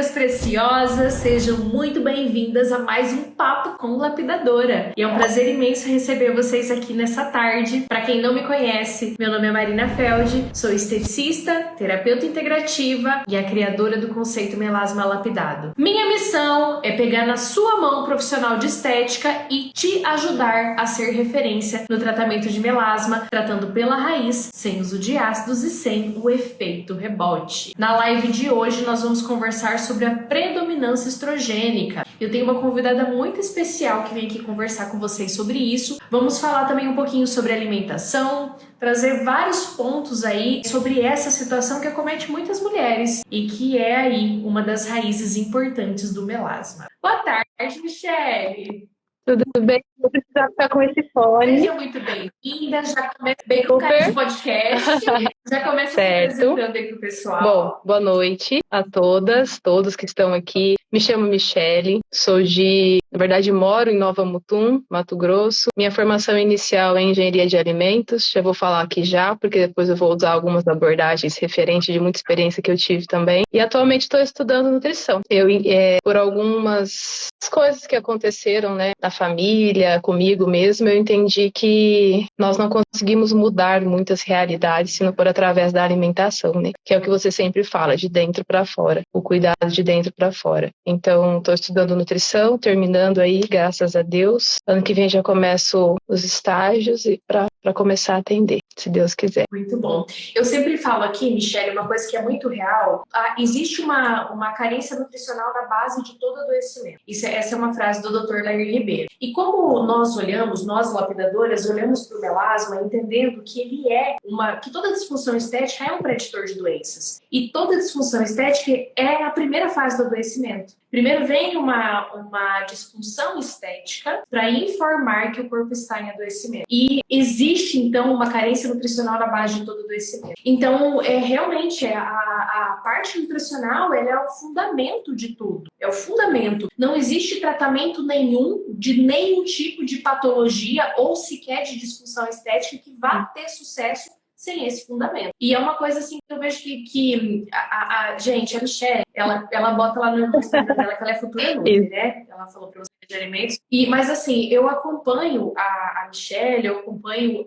lapidadoras preciosas, sejam muito bem-vindas a mais um Papo com Lapidadora. E é um prazer imenso receber vocês aqui nessa tarde. Para quem não me conhece, meu nome é Marina Feld, sou esteticista, terapeuta integrativa e a criadora do conceito melasma lapidado. Minha missão é pegar na sua mão profissional de estética e te ajudar a ser referência no tratamento de melasma, tratando pela raiz, sem uso de ácidos e sem o efeito rebote. Na live de hoje nós vamos conversar sobre a predominância estrogênica. Eu tenho uma convidada muito especial que vem aqui conversar com vocês sobre isso. Vamos falar também um pouquinho sobre alimentação, trazer vários pontos aí sobre essa situação que acomete muitas mulheres e que é aí uma das raízes importantes do melasma. Boa tarde, Michele! Tudo bem? Vou precisar ficar com esse fone. Seja muito bem-vinda, já começa bem com o cara de podcast, já começa se apresentando aí pro pessoal. Bom, boa noite a todas, todos que estão aqui. Me chamo Michele, na verdade moro em Nova Mutum, Mato Grosso. Minha formação inicial é em engenharia de alimentos, já vou falar aqui já, porque depois eu vou usar algumas abordagens referentes de muita experiência que eu tive também. E atualmente estou estudando nutrição. Por algumas coisas que aconteceram, né, na família, comigo mesmo, eu entendi que nós não conseguimos mudar muitas realidades se não for através da alimentação, né? Que é o que você sempre fala, de dentro para fora, o cuidado de dentro para fora. Então, estou estudando nutrição, terminando aí, graças a Deus. Ano que vem já começo os estágios e para começar a atender, se Deus quiser. Muito bom. Eu sempre falo aqui, Michele, uma coisa que é muito real. Existe uma carência nutricional na base de todo adoecimento. Essa é uma frase do Dr. Larry Ribeiro. E como nós lapidadoras, olhamos para o melasma entendendo que que toda disfunção estética é um preditor de doenças. E toda disfunção estética é a primeira fase do adoecimento. Primeiro vem uma disfunção estética para informar que o corpo está em adoecimento. E existe, então, uma carência nutricional na base de todo adoecimento. Então, realmente, a parte nutricional ela é o fundamento de tudo. É o fundamento. Não existe tratamento nenhum de nenhum tipo de patologia ou sequer de disfunção estética que vá ter sucesso sem esse fundamento. E é uma coisa assim que eu vejo que a Michele, ela bota lá no Instagram dela que ela é futura Nutri, né? Ela falou para você de alimentos. Mas assim, eu acompanho a Michele, eu acompanho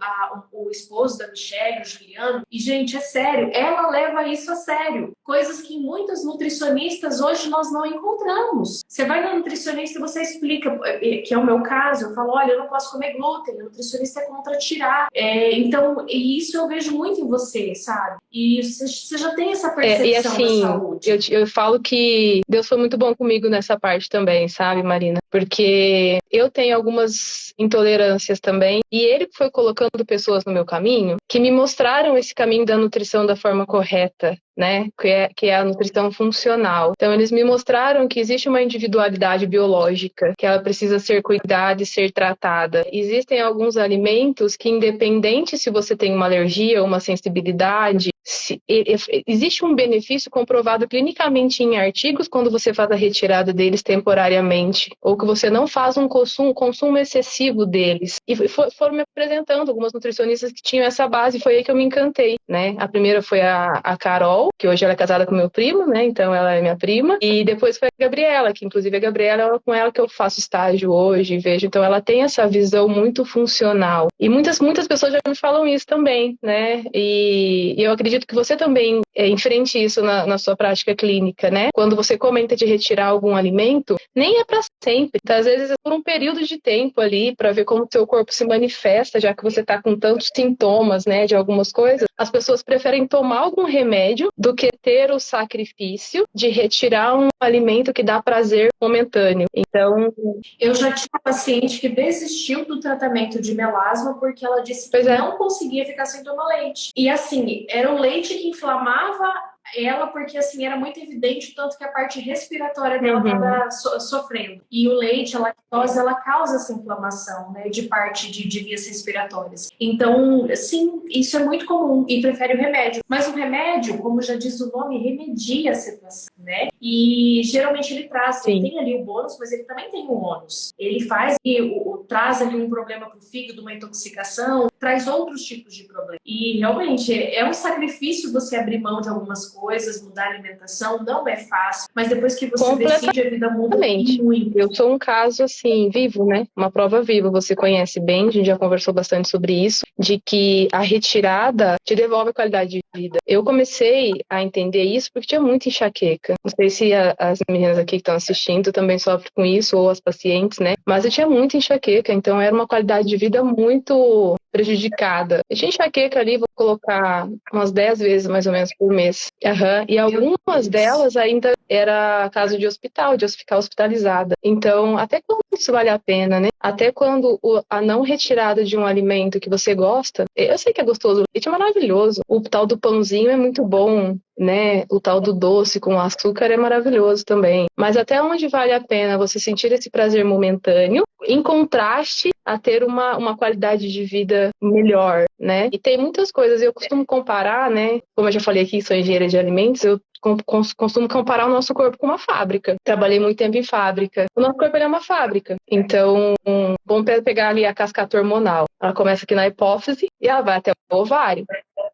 o esposo da Michele, o Juliano, e gente, é sério, ela leva isso a sério. Coisas que muitas nutricionistas hoje nós não encontramos. Você vai na nutricionista e você explica, que é o meu caso, eu falo, olha, eu não posso comer glúten, a nutricionista é contra tirar. Então, e isso eu vejo muito em você, sabe? E você já tem essa percepção e assim, da saúde. Eu falo que Deus foi muito bom comigo nessa parte também, sabe, Marina? Porque eu tenho algumas intolerâncias também, e ele foi colocando pessoas no meu caminho que me mostraram esse caminho da nutrição da forma correta, né? Que é a nutrição funcional. Então, eles me mostraram que existe uma individualidade biológica, que ela precisa ser cuidada e ser tratada. Existem alguns alimentos que, independente se você tem uma alergia ou uma sensibilidade, existe um benefício comprovado clinicamente em artigos quando você faz a retirada deles temporariamente, ou que você não faz um consumo excessivo deles. E foram me apresentando algumas nutricionistas que tinham essa base, foi aí que eu me encantei, né? A primeira foi a Carol, que hoje ela é casada com meu primo, né? Então ela é minha prima. E depois foi a Gabriela, que inclusive a Gabriela é com ela que eu faço estágio hoje, vejo. Então ela tem essa visão muito funcional. E muitas pessoas já me falam isso também, né? E eu acredito que você também enfrente isso na sua prática clínica, né? Quando você comenta de retirar algum alimento, nem é para sempre. Então, às vezes é por um período de tempo ali, para ver como o seu corpo se manifesta, já que você está com tantos sintomas, né, de algumas coisas. As pessoas preferem tomar algum remédio do que ter o sacrifício de retirar um alimento que dá prazer momentâneo. Então, eu já tive uma paciente que desistiu do tratamento de melasma porque ela disse que não conseguia ficar sem tomar leite. E assim, era o leite que inflamava ela, porque assim, era muito evidente o tanto que a parte respiratória dela estava sofrendo. E o leite, a lactose, ela causa essa inflamação, né, de parte de vias respiratórias. Então, sim, isso é muito comum e prefere o remédio. Mas o remédio, como já diz o nome, remedia a situação, né? E geralmente ele traz, ele tem ali o bônus, mas ele também tem o ônus. Ele faz traz ali um problema para o fígado, uma intoxicação, traz outros tipos de problemas. E realmente é um sacrifício você abrir mão de algumas coisas coisas, mudar a alimentação, não é fácil, mas depois que você decide, a vida muda muito. Eu sou um caso, assim, vivo, né? Uma prova viva, você conhece bem, a gente já conversou bastante sobre isso, de que a retirada te devolve a qualidade de vida. Eu comecei a entender isso porque tinha muita enxaqueca. Não sei se as meninas aqui que estão assistindo também sofrem com isso, ou as pacientes, né? Mas eu tinha muita enxaqueca, então era uma qualidade de vida muito prejudicada. Eu tinha enxaqueca ali, vou colocar umas 10 vezes mais ou menos por mês. E algumas delas ainda era caso de hospital, de ficar hospitalizada. Então, até quando isso vale a pena, né? Até quando a não retirada de um alimento que você gosta, eu sei que é gostoso, o leite é maravilhoso, o tal do pãozinho é muito bom, né? O tal do doce com açúcar é maravilhoso também. Mas até onde vale a pena você sentir esse prazer momentâneo, em contraste a ter uma qualidade de vida melhor, né? E tem muitas coisas, eu costumo comparar, né? Como eu já falei aqui, sou engenheira de alimentos, eu costumo comparar o nosso corpo com uma fábrica. Trabalhei muito tempo em fábrica. O nosso corpo é uma fábrica. Então, vamos pegar ali a cascata hormonal. Ela começa aqui na hipófise e ela vai até o ovário.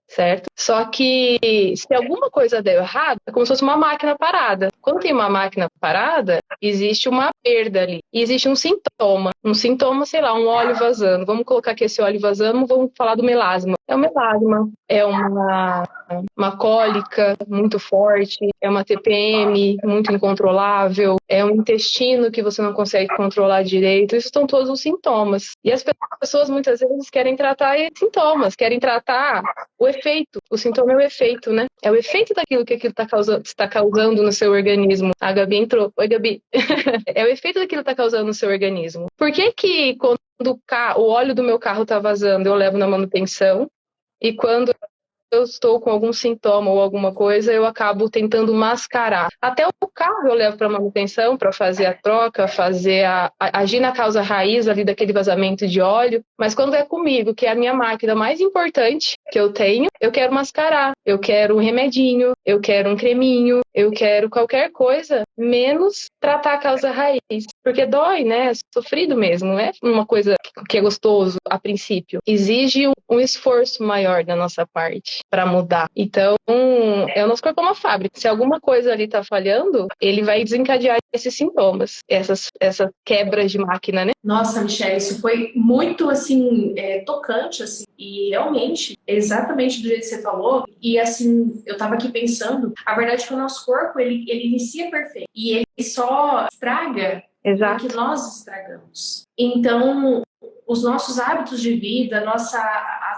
Certo? Só que se alguma coisa der errado, é como se fosse uma máquina parada. Quando tem uma máquina parada, existe uma perda ali. E existe um sintoma. Um sintoma, sei lá, um óleo vazando. Vamos colocar aqui esse óleo vazando, vamos falar do melasma. É um melasma, é uma cólica muito forte, é uma TPM muito incontrolável, é um intestino que você não consegue controlar direito. Isso são todos os sintomas. E as pessoas muitas vezes querem tratar esses sintomas, querem tratar o efeito. O sintoma é o efeito, né? É o efeito daquilo que aquilo está causando no seu organismo. A Gabi entrou. Oi, Gabi. É o efeito daquilo que está causando no seu organismo. Por que quando o óleo do meu carro está vazando, eu levo na manutenção? E quando eu estou com algum sintoma ou alguma coisa, eu acabo tentando mascarar. Até o carro eu levo para manutenção, para fazer a troca, agir na causa raiz ali daquele vazamento de óleo. Mas quando é comigo, que é a minha máquina mais importante que eu tenho, eu quero mascarar. Eu quero um remedinho, eu quero um creminho, eu quero qualquer coisa, menos tratar a causa raiz. Porque dói, né? É sofrido mesmo, não é uma coisa que é gostoso a princípio. Exige um esforço maior da nossa parte para mudar. Então, o nosso corpo é uma fábrica. Se alguma coisa ali está falhando, ele vai desencadear esses sintomas, essas quebras de máquina, né? Nossa, Michelle, isso foi muito, assim, tocante, assim, e realmente, exatamente do jeito que você falou, e assim, eu tava aqui pensando, a verdade é que o nosso corpo, ele inicia perfeito, e ele só estraga o que nós estragamos. Então, os nossos hábitos de vida,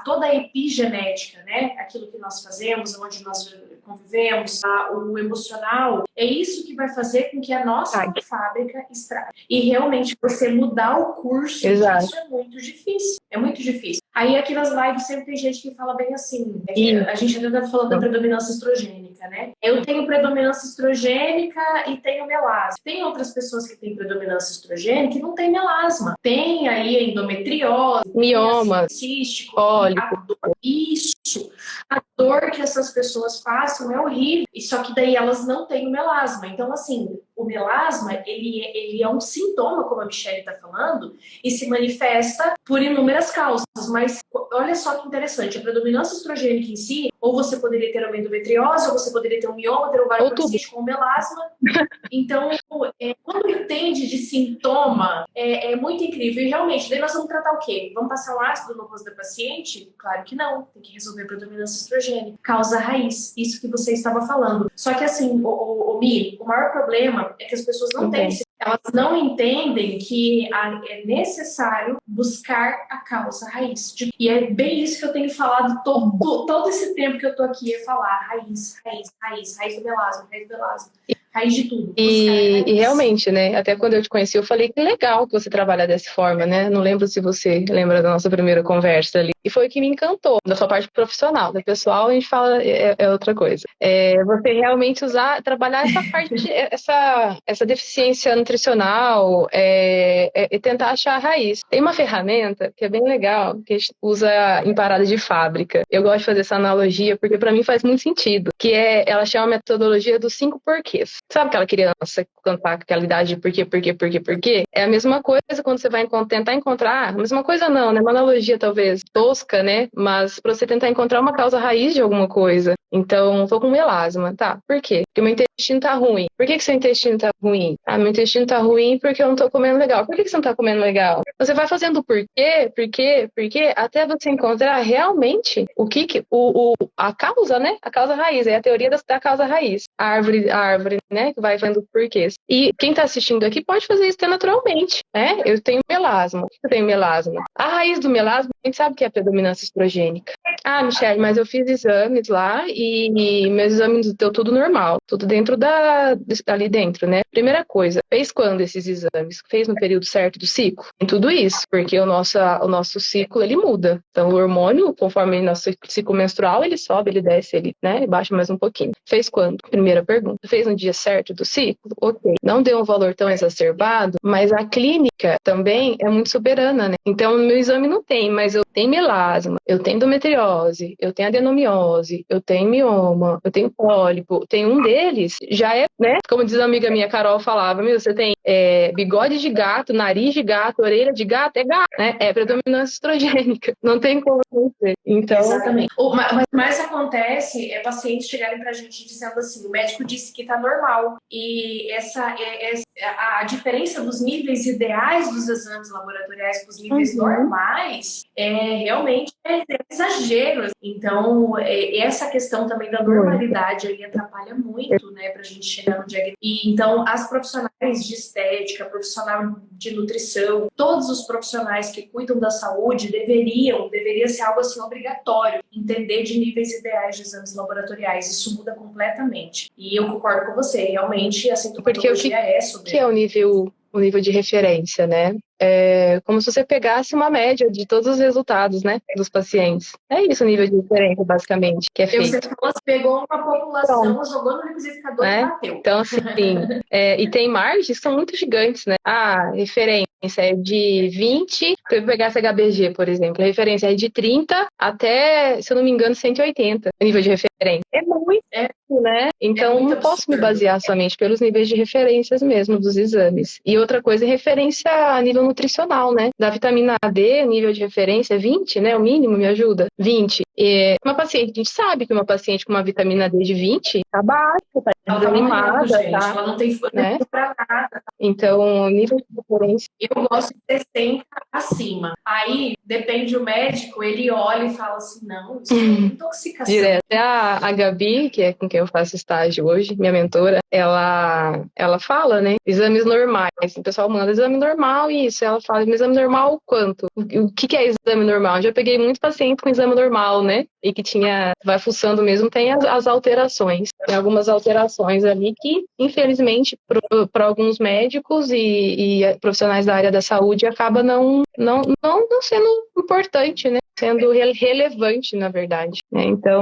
toda a epigenética, né? Aquilo que nós fazemos, onde nós convivemos, o emocional, é isso que vai fazer com que a nossa fábrica estrague. E realmente você mudar o curso, isso é muito difícil. É muito difícil. Aí aqui nas lives sempre tem gente que fala bem assim, a gente ainda tá falando da predominância estrogênica, né? Eu tenho predominância estrogênica e tenho melasma. Tem outras pessoas que têm predominância estrogênica e não tem melasma. Tem aí endometriose, mioma, cístico, cólico. Isso. A dor que essas pessoas passam é horrível. E só que daí elas não têm o melasma. Então, assim, o melasma, ele é um sintoma, como a Michelle está falando, e se manifesta por inúmeras causas. Mas olha só que interessante, a predominância estrogênica em si, ou você poderia ter uma endometriose, ou você poderia ter um mioma, ter um ovário policístico com melasma. Então, quando entende de sintoma, é muito incrível. E realmente, daí nós vamos tratar o quê? Vamos passar um ácido no rosto da paciente? Claro que não. Tem que resolver a predominância estrogênica. Causa raiz. Isso que você estava falando. Só que assim, Mi, o maior problema é que as pessoas não têm. Elas não entendem que é necessário buscar a causa raiz. E é bem isso que eu tenho falado todo esse tempo que eu tô aqui, é falar raiz do melasma, raiz de tudo. E realmente, né? Até quando eu te conheci, eu falei que legal que você trabalha dessa forma, né? Não lembro se você lembra da nossa primeira conversa ali. E foi o que me encantou, da sua parte profissional. Da pessoal, a gente fala, é outra coisa. Você realmente trabalhar essa parte, essa deficiência nutricional nutricional, tentar achar a raiz. Tem uma ferramenta que é bem legal, que a gente usa em parada de fábrica. Eu gosto de fazer essa analogia porque para mim faz muito sentido, que ela chama a metodologia dos 5 porquês. Sabe aquela criança contar aquela idade de porquê? É a mesma coisa quando você vai tentar encontrar, a mesma coisa não, né? Uma analogia talvez tosca, né? Mas para você tentar encontrar uma causa raiz de alguma coisa. Então, tô com melasma, tá? Por quê? Porque meu intestino tá ruim. Por que seu intestino tá ruim? Ah, meu intestino tá ruim porque eu não tô comendo legal. Por que você não tá comendo legal? Você vai fazendo por quê, até você encontrar realmente a causa, né? A causa raiz, é a teoria da causa raiz. A árvore, né? Que vai fazendo porquês. E quem tá assistindo aqui pode fazer isso naturalmente, né? Eu tenho melasma. Por que eu tenho melasma? A raiz do melasma, a gente sabe que é a predominância estrogênica. Ah, Michelle, mas eu fiz exames lá e meus exames deu tudo normal, tudo dentro ali dentro, né? Primeira coisa, fez quando esses exames? Fez no período certo do ciclo? Tem tudo isso, porque o nosso ciclo, ele muda. Então, o hormônio, conforme o nosso ciclo menstrual, ele sobe, ele desce, ele, né, baixa mais um pouquinho. Fez quando? Primeira pergunta. Fez no dia certo do ciclo? Ok. Não deu um valor tão exacerbado, mas a clínica também é muito soberana, né? Então, no meu exame não tem, mas eu tenho melasma, eu tenho endometriose, eu tenho adenomiose, eu tenho mioma, eu tenho pólipo. Tem um deles, já é, né? Como diz a amiga minha, Carol, falava, você tem bigode de gato, nariz de gato, orelha de gato, é gato, né? É predominância estrogênica. Não tem como não ser. Então... Exatamente. O mais acontece é pacientes chegarem pra gente dizendo assim, o médico disse que tá normal. E a diferença dos níveis ideais dos exames laboratoriais para os níveis normais realmente é exagero. Então, essa questão também da normalidade aí atrapalha muito, né, pra gente chegar no diagnóstico. E então, as profissionais de estética, profissional de nutrição, todos os profissionais que cuidam da saúde deveria ser algo assim obrigatório, entender de níveis ideais de exames laboratoriais. Isso muda completamente. E eu concordo com você, realmente a sintomatologia é sobre... que é o nível de referência, né? É como se você pegasse uma média de todos os resultados, né, dos pacientes. É isso o nível de referência, basicamente, que é feito. Você falou, pegou uma população, jogou no liquidificador e bateu. Então, assim, e tem margens que são muito gigantes, né? A referência é de 20, se eu pegasse HBG, por exemplo, a referência é de 30 até, se eu não me engano, 180, o nível de referência. É muito, né? Então, não posso me basear somente pelos níveis de referências mesmo dos exames. E outra coisa é referência a nível nutricional, né? Da vitamina D, nível de referência é 20, né? O mínimo, me ajuda? 20. E uma paciente, a gente sabe que uma paciente com uma vitamina D de 20 tá baixa, tá desanimada, tá? Ela não tem né? pra nada. Então, nível de referência... Eu gosto de 60 acima. Aí, depende do médico, ele olha e fala assim, não, isso é intoxicação. Direto. A Gabi, que é com quem eu faço estágio hoje, minha mentora, ela fala, né? Exames normais. O pessoal manda exame normal e isso. Ela fala, exame normal quanto? O que é exame normal? Eu já peguei muito paciente com exame normal, né? E que vai fuçando mesmo, tem as alterações. Tem algumas alterações ali que, infelizmente, para alguns médicos e profissionais da área da saúde, acaba não sendo importante, né? Sendo relevante, na verdade. Né? Então,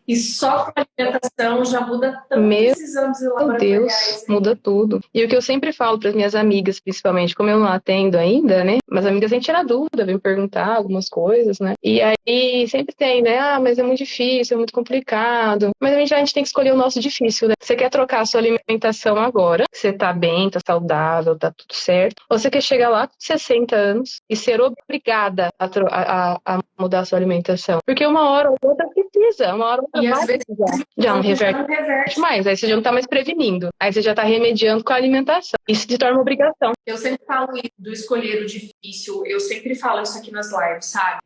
e só com a alimentação já muda tanto esses exames laboratoriais. Meu Deus, muda tudo. E o que eu sempre falo para as minhas amigas, principalmente, como eu não atendo ainda, né? Mas amigas vêm tirar dúvida, vêm perguntar algumas coisas, né? E aí sempre tem, né? Ah, mas é muito difícil, é muito complicado. Mas a gente tem que escolher o nosso difícil, né? Você quer trocar a sua alimentação agora, você tá bem, tá saudável, tá tudo certo. Ou você quer chegar lá com 60 anos e ser obrigada a mudar a sua alimentação. Porque uma hora ou outra precisa, uma hora ou outra vai precisar. Já não reverte mais, aí você já não tá mais prevenindo, aí você já tá remediando com a alimentação. Isso se torna uma obrigação. Eu sempre falo isso do escolher o difícil, eu sempre falo isso aqui nas lives, sabe?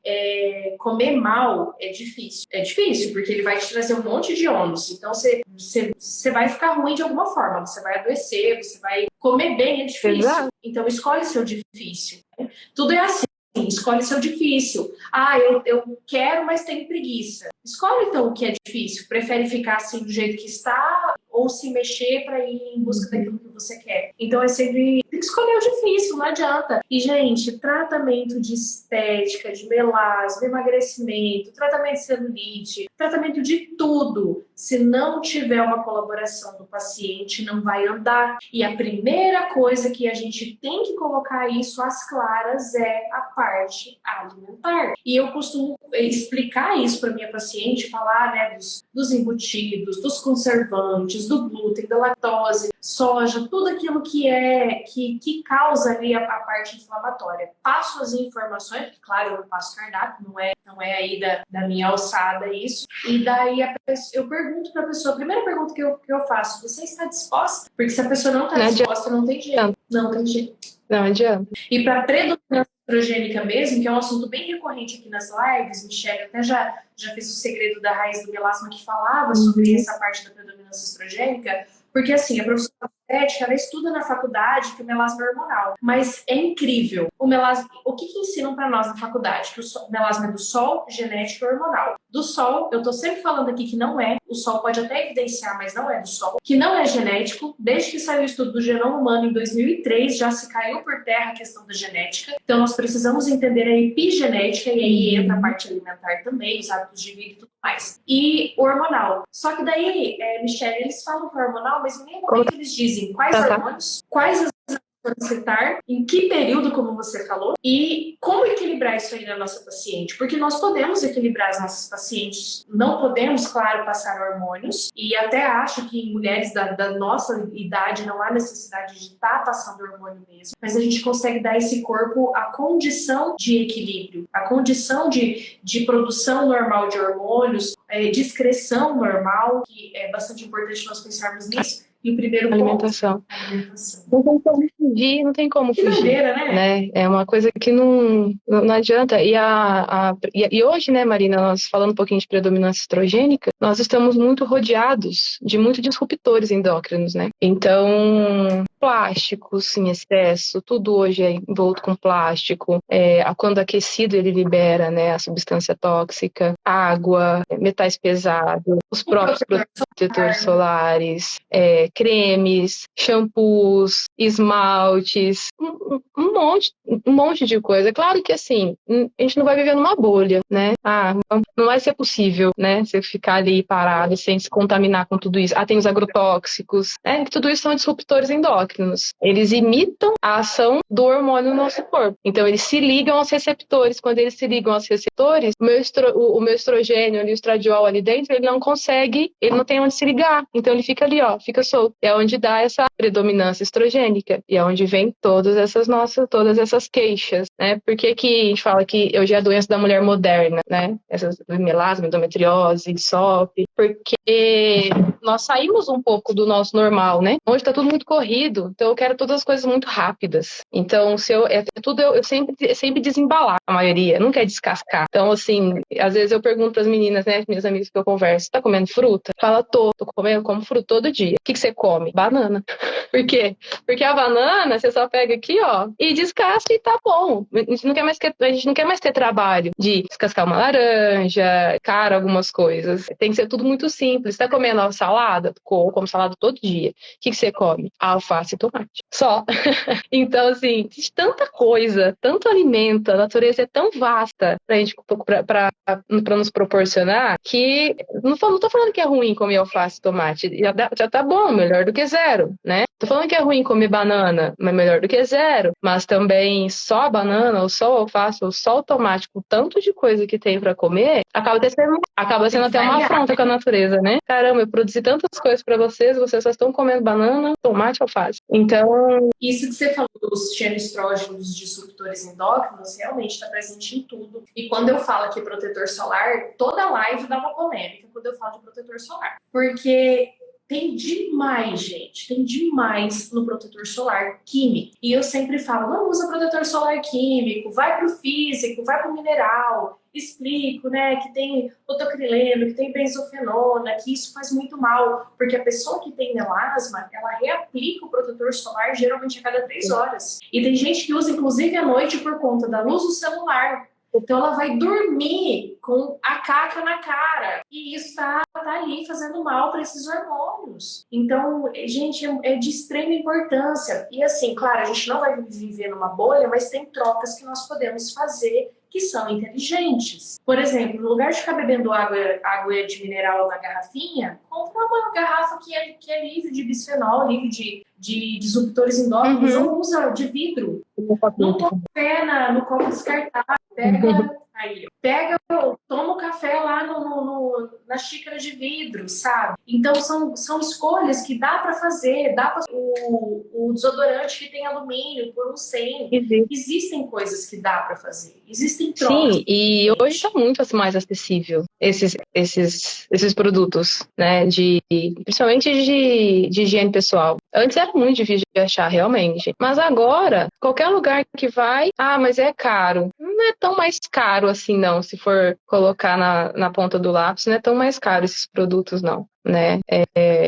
Comer mal é difícil. É difícil, porque ele vai te trazer um monte de ônus. Então você vai ficar ruim de alguma forma, você vai adoecer, você vai comer bem, é difícil. Exato. Então escolhe seu difícil. Né? Tudo é assim. Escolhe seu difícil. Ah, eu quero, mas tenho preguiça. Escolhe então o que é difícil. Prefere ficar assim do jeito que está ou se mexer para ir em busca daquilo que você quer. Então é sempre tem que escolher o difícil, não adianta. E, gente, tratamento de estética, de melasma, emagrecimento, tratamento de celulite, tratamento de tudo. Se não tiver uma colaboração do paciente, não vai andar. E a primeira coisa que a gente tem que colocar isso às claras é a parte alimentar. E eu costumo explicar isso para minha paciente, falar, né, dos embutidos, dos conservantes, do glúten, da lactose, soja, tudo aquilo que causa ali a parte inflamatória. Passo as informações, porque, claro, eu não passo cardápio, não é aí da minha alçada isso. E daí eu pergunto para a pessoa, a primeira pergunta que eu faço, você está disposta? Porque se a pessoa não está disposta, não tem jeito. Não tem jeito. Não adianta. E para predominância estrogênica mesmo, que é um assunto bem recorrente aqui nas lives, Michelle até já fez o segredo da raiz do melasma que falava sobre essa parte da predominância estrogênica, porque assim, a professora de estética, ela estuda na faculdade que o melasma é hormonal, mas é incrível. O que ensinam para nós na faculdade? Que o melasma é do sol, genético e hormonal. Do sol, eu tô sempre falando aqui que não é, o sol pode até evidenciar, mas não é do sol, que não é genético, desde que saiu o estudo do genoma humano em 2003, já se caiu por terra a questão da genética, então nós precisamos entender a epigenética, e aí entra a parte alimentar também, os hábitos de vida e tudo mais. E o hormonal. Só que daí, Michelle, eles falam que é hormonal, mas em nenhum momento eles dizem quais hormônios, quais as citar, em que período, como você falou, e como equilibrar isso aí na nossa paciente, porque nós podemos equilibrar as nossas pacientes, não podemos, claro, passar hormônios, e até acho que em mulheres da nossa idade não há necessidade de estar passando hormônio mesmo, mas a gente consegue dar a esse corpo a condição de equilíbrio, a condição de produção normal de hormônios, de excreção normal, que é bastante importante nós pensarmos nisso. E o primeiro alimentação. Ponto, não tem como fugir, não tem como fugir. Doideira, né? É uma coisa que não adianta. E hoje, né, Marina, nós falando um pouquinho de predominância estrogênica, nós estamos muito rodeados de muitos disruptores endócrinos, né? Então, plásticos em excesso, tudo hoje é envolto com plástico. Quando aquecido, ele libera, né, a substância tóxica, água, metais pesados, os próprios protetores solares, cremes, shampoos, esmaltes, um monte de coisa. Claro que assim, a gente não vai viver numa bolha, né? Não vai ser possível, né? Você ficar ali parado sem se contaminar com tudo isso. Tem os agrotóxicos, né? Tudo isso são disruptores endócrinos. Eles imitam a ação do hormônio no nosso corpo. Então, eles se ligam aos receptores. Quando eles se ligam aos receptores, o meu estrogênio ali, o estradiol ali dentro, ele não tem onde se ligar. Então, ele fica ali, fica solto. É onde dá essa predominância estrogênica. E é onde vem todas essas queixas, né? Por que a gente fala que hoje é a doença da mulher moderna, né? Essas melasma, endometriose, SOP, porque nós saímos um pouco do nosso normal, né? Hoje tá tudo muito corrido, então eu quero todas as coisas muito rápidas. Então, eu sempre desembalar a maioria, não quer descascar. Então, assim, às vezes eu pergunto pras meninas, né, minhas amigas que eu converso, tá comendo fruta? Fala, como fruta todo dia. O que você come? Banana. Por quê? Porque a banana, você só pega aqui, e descasca e tá bom. A gente não quer mais ter trabalho de descascar uma laranja, algumas coisas. Tem que ser tudo muito simples. Você tá comendo salada? Como salada todo dia. O que você come? Alface e tomate. Só. Então, assim, existe tanta coisa, tanto alimento, a natureza é tão vasta pra nos proporcionar que não tô falando que é ruim comer alface e tomate. Já tá bom, melhor do que zero, né? Tô falando que é ruim comer banana, mas melhor do que zero. Mas também só a banana, ou só o alface, ou só o tomate, com tanto de coisa que tem pra comer, acaba sendo até uma afronta com a natureza, né? Caramba, eu produzi tantas coisas pra vocês só estão comendo banana, tomate e alface. Então... Isso que você falou dos xenoestrógenos, dos disruptores endócrinos, realmente está presente em tudo. E quando eu falo aqui protetor solar, toda live dá uma polêmica quando eu falo de protetor solar. Porque... tem demais, gente. Tem demais no protetor solar químico. E eu sempre falo, não usa protetor solar químico, vai pro físico, vai pro mineral. Explico, né, que tem otocrileno, que tem benzofenona, que isso faz muito mal. Porque a pessoa que tem melasma, ela reaplica o protetor solar geralmente a cada 3 horas. E tem gente que usa, inclusive, à noite por conta da luz do celular. Então ela vai dormir com a caca na cara. E isso tá ali fazendo mal para esses hormônios. Então, gente, é de extrema importância. E assim, claro, a gente não vai viver numa bolha, mas tem trocas que nós podemos fazer que são inteligentes. Por exemplo, no lugar de ficar bebendo água de mineral na garrafinha, compra uma garrafa que é livre de bisfenol, livre de disruptores endócrinos, ou usa de vidro. Não toma café no copo descartável. Pega, toma o café lá na xícara de vidro, sabe? Então são escolhas que dá para fazer, dá para o desodorante que tem alumínio por um 100. Existem coisas que dá para fazer, existem trocas. Sim, e hoje está muito mais acessível esses produtos, né? Principalmente de higiene pessoal. Antes era muito difícil de achar, realmente. Mas agora, qualquer lugar que vai, mas é caro. Não é tão mais caro assim, não. Se for colocar na ponta do lápis, não é tão mais caro esses produtos, não. Né?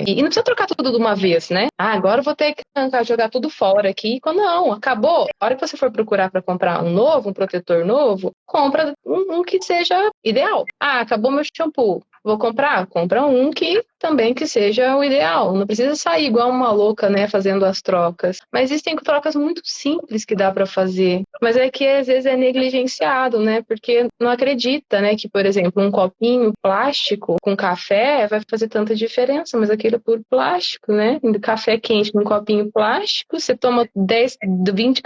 E não precisa trocar tudo de uma vez, né? Agora eu vou ter que jogar tudo fora aqui. Não, acabou. A hora que você for procurar para comprar um protetor novo, compra um que seja ideal. Acabou meu shampoo. Vou comprar? Compra um que seja o ideal. Não precisa sair igual uma louca, né, fazendo as trocas. Mas existem trocas muito simples que dá para fazer. Mas é que às vezes é negligenciado, né? Porque não acredita, né, que, por exemplo, um copinho plástico com café vai fazer tanta diferença, mas aquilo é puro plástico, né? Café quente num copinho plástico, você toma 10, 20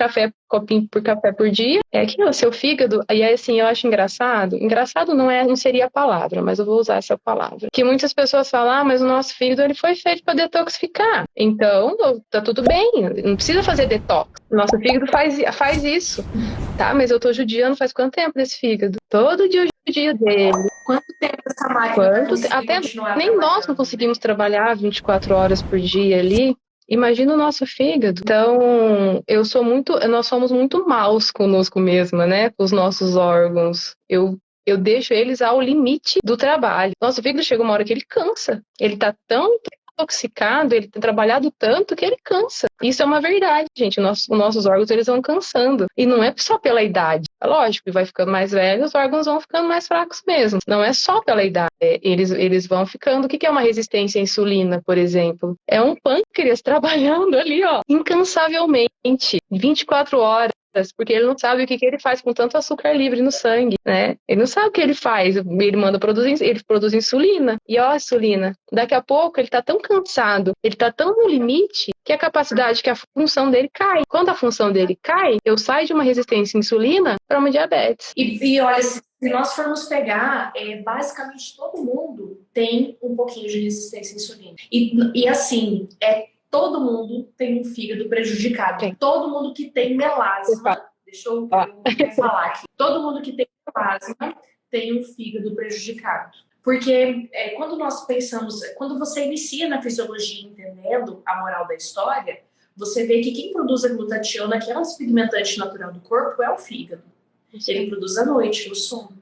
copinho por café por dia, é aquilo, seu fígado. E aí, assim, eu acho engraçado. Engraçado não seria a palavra, mas eu vou usar essa palavra. Que muitas pessoas falam, mas o nosso fígado ele foi feito para detoxificar. Então, tá tudo bem, não precisa fazer detox. Nosso fígado faz isso, tá? Mas eu tô judiando faz quanto tempo desse fígado? Todo dia eu judio dele. Quanto tempo essa máquina Até nem nós não conseguimos trabalhar 24 horas por dia ali. Imagina o nosso fígado. Então, nós somos muito maus conosco mesma, né? Com os nossos órgãos. Eu deixo eles ao limite do trabalho. Nosso fígado chega uma hora que ele cansa. Ele tá tão intoxicado, ele tem trabalhado tanto que ele cansa. Isso é uma verdade, gente. Os nossos órgãos, eles vão cansando. E não é só pela idade. É lógico, que vai ficando mais velho, os órgãos vão ficando mais fracos mesmo. Não é só pela idade. Eles vão ficando. O que é uma resistência à insulina, por exemplo? É um pâncreas trabalhando ali, ó, incansavelmente, 24 horas. Porque ele não sabe o que ele faz com tanto açúcar livre no sangue, né? Ele não sabe o que ele faz. Ele produz insulina. E ó, a insulina, daqui a pouco ele tá tão cansado, ele tá tão no limite, que a função dele cai. Quando a função dele cai, eu saio de uma resistência à insulina para uma diabetes. E olha, se nós formos pegar, basicamente todo mundo tem um pouquinho de resistência à insulina. E assim, todo mundo tem um fígado prejudicado. Sim. Todo mundo que tem melasma, deixa eu falar aqui, todo mundo que tem melasma tem um fígado prejudicado. Porque quando nós pensamos, quando você inicia na fisiologia entendendo a moral da história, você vê que quem produz a glutationa, que é um despigmentante natural do corpo, é o fígado. Ele produz à noite, no sono.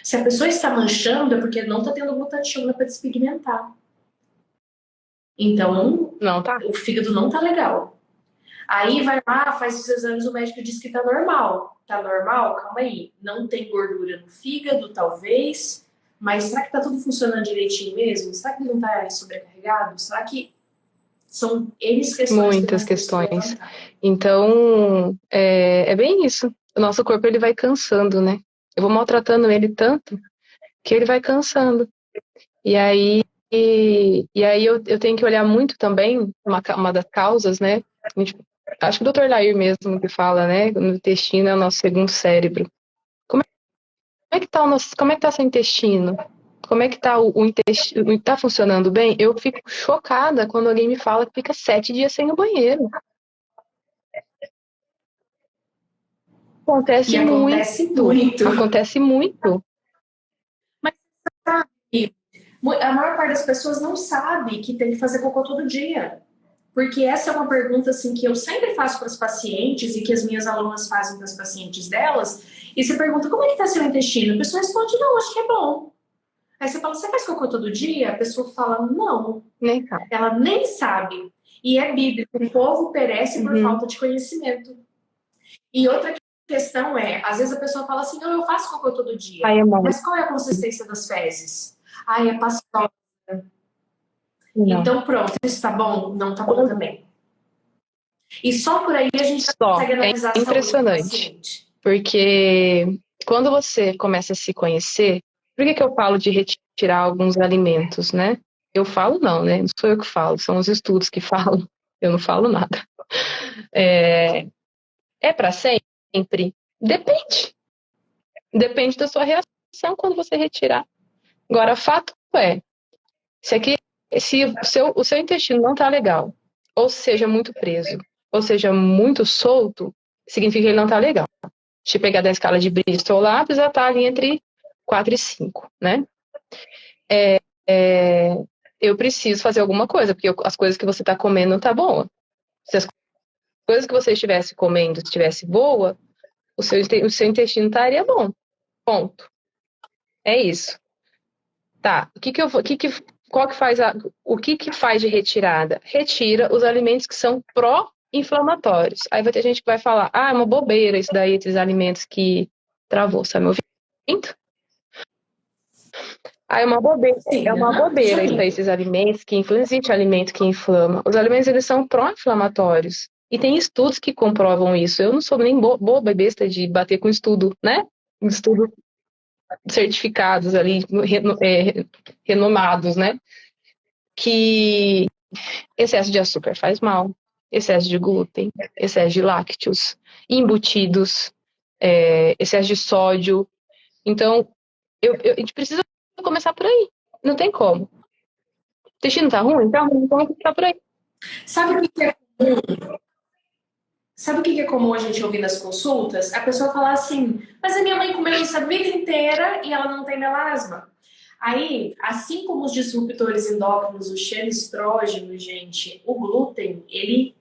Se a pessoa está manchando, é porque não está tendo glutationa para despigmentar. Então, o fígado não tá legal. Aí vai lá, faz os exames, o médico diz que tá normal. Tá normal? Calma aí. Não tem gordura no fígado, talvez. Mas será que tá tudo funcionando direitinho mesmo? Será que ele não tá sobrecarregado? Será que são N questões? Muitas questões. Então, é bem isso. O nosso corpo, ele vai cansando, né? Eu vou maltratando ele tanto que ele vai cansando. E aí eu tenho que olhar muito também, uma das causas, né? Acho que o Dr. Lair mesmo que fala, né? O intestino é o nosso segundo cérebro. Como é que tá seu intestino? Como é que tá o intestino? Tá funcionando bem? Eu fico chocada quando alguém me fala que fica 7 dias sem o banheiro. Acontece muito. Acontece muito. Mas sabe, a maior parte das pessoas não sabe que tem que fazer cocô todo dia. Porque essa é uma pergunta assim, que eu sempre faço para as pacientes e que as minhas alunas fazem para as pacientes delas. E você pergunta, como é que está seu intestino? A pessoa responde, não, acho que é bom. Aí você fala, você faz cocô todo dia? A pessoa fala, não. Nem sabe. Ela nem sabe. E é bíblico, o povo perece por falta de conhecimento. E outra questão é, às vezes a pessoa fala assim, não, eu faço cocô todo dia. Ai, amor. Mas qual é a consistência das fezes? Ai, é pastosa. Não. Então pronto, isso tá bom? Não tá bom também. E só por aí a gente já consegue analisar a saúde do paciente. Porque quando você começa a se conhecer, por que eu falo de retirar alguns alimentos, né? Eu falo não, né? Não sou eu que falo, são os estudos que falam. Eu não falo nada. É para sempre? Depende. Depende da sua reação quando você retirar. Agora, fato é, se o seu intestino não tá legal, ou seja, muito preso, ou seja, muito solto, significa que ele não tá legal. Se eu pegar da escala de Bristol lá, precisa estar ali entre 4 e 5, né? Eu preciso fazer alguma coisa, porque as coisas que você está comendo não tá boa. Se as coisas que você estivesse comendo estivesse boa, o seu intestino estaria bom. Ponto. É isso. Tá. O que faz de retirada? Retira os alimentos que são pró-inflamatórios. Aí vai ter gente que vai falar, é uma bobeira isso daí, esses alimentos que travou, sabe me ouvindo? É uma bobeira, Sim, é uma bobeira isso aí, esses alimentos que inflamam. Não existe alimento que inflama. Os alimentos, eles são pró-inflamatórios. E tem estudos que comprovam isso. Eu não sou nem boba e besta de bater com estudo, né? Estudos certificados ali, renomados, né? Que excesso de açúcar faz mal, excesso de glúten, excesso de lácteos, embutidos, excesso de sódio. Então, a gente precisa começar por aí. Não tem como. O intestino tá ruim? Tá ruim, então tá por aí. Sabe o que é comum? Sabe o que é comum a gente ouvir nas consultas? A pessoa falar assim, mas a minha mãe comeu isso a vida inteira e ela não tem melasma. Aí, assim como os disruptores endócrinos, o xenoestrógeno, gente, o glúten, ele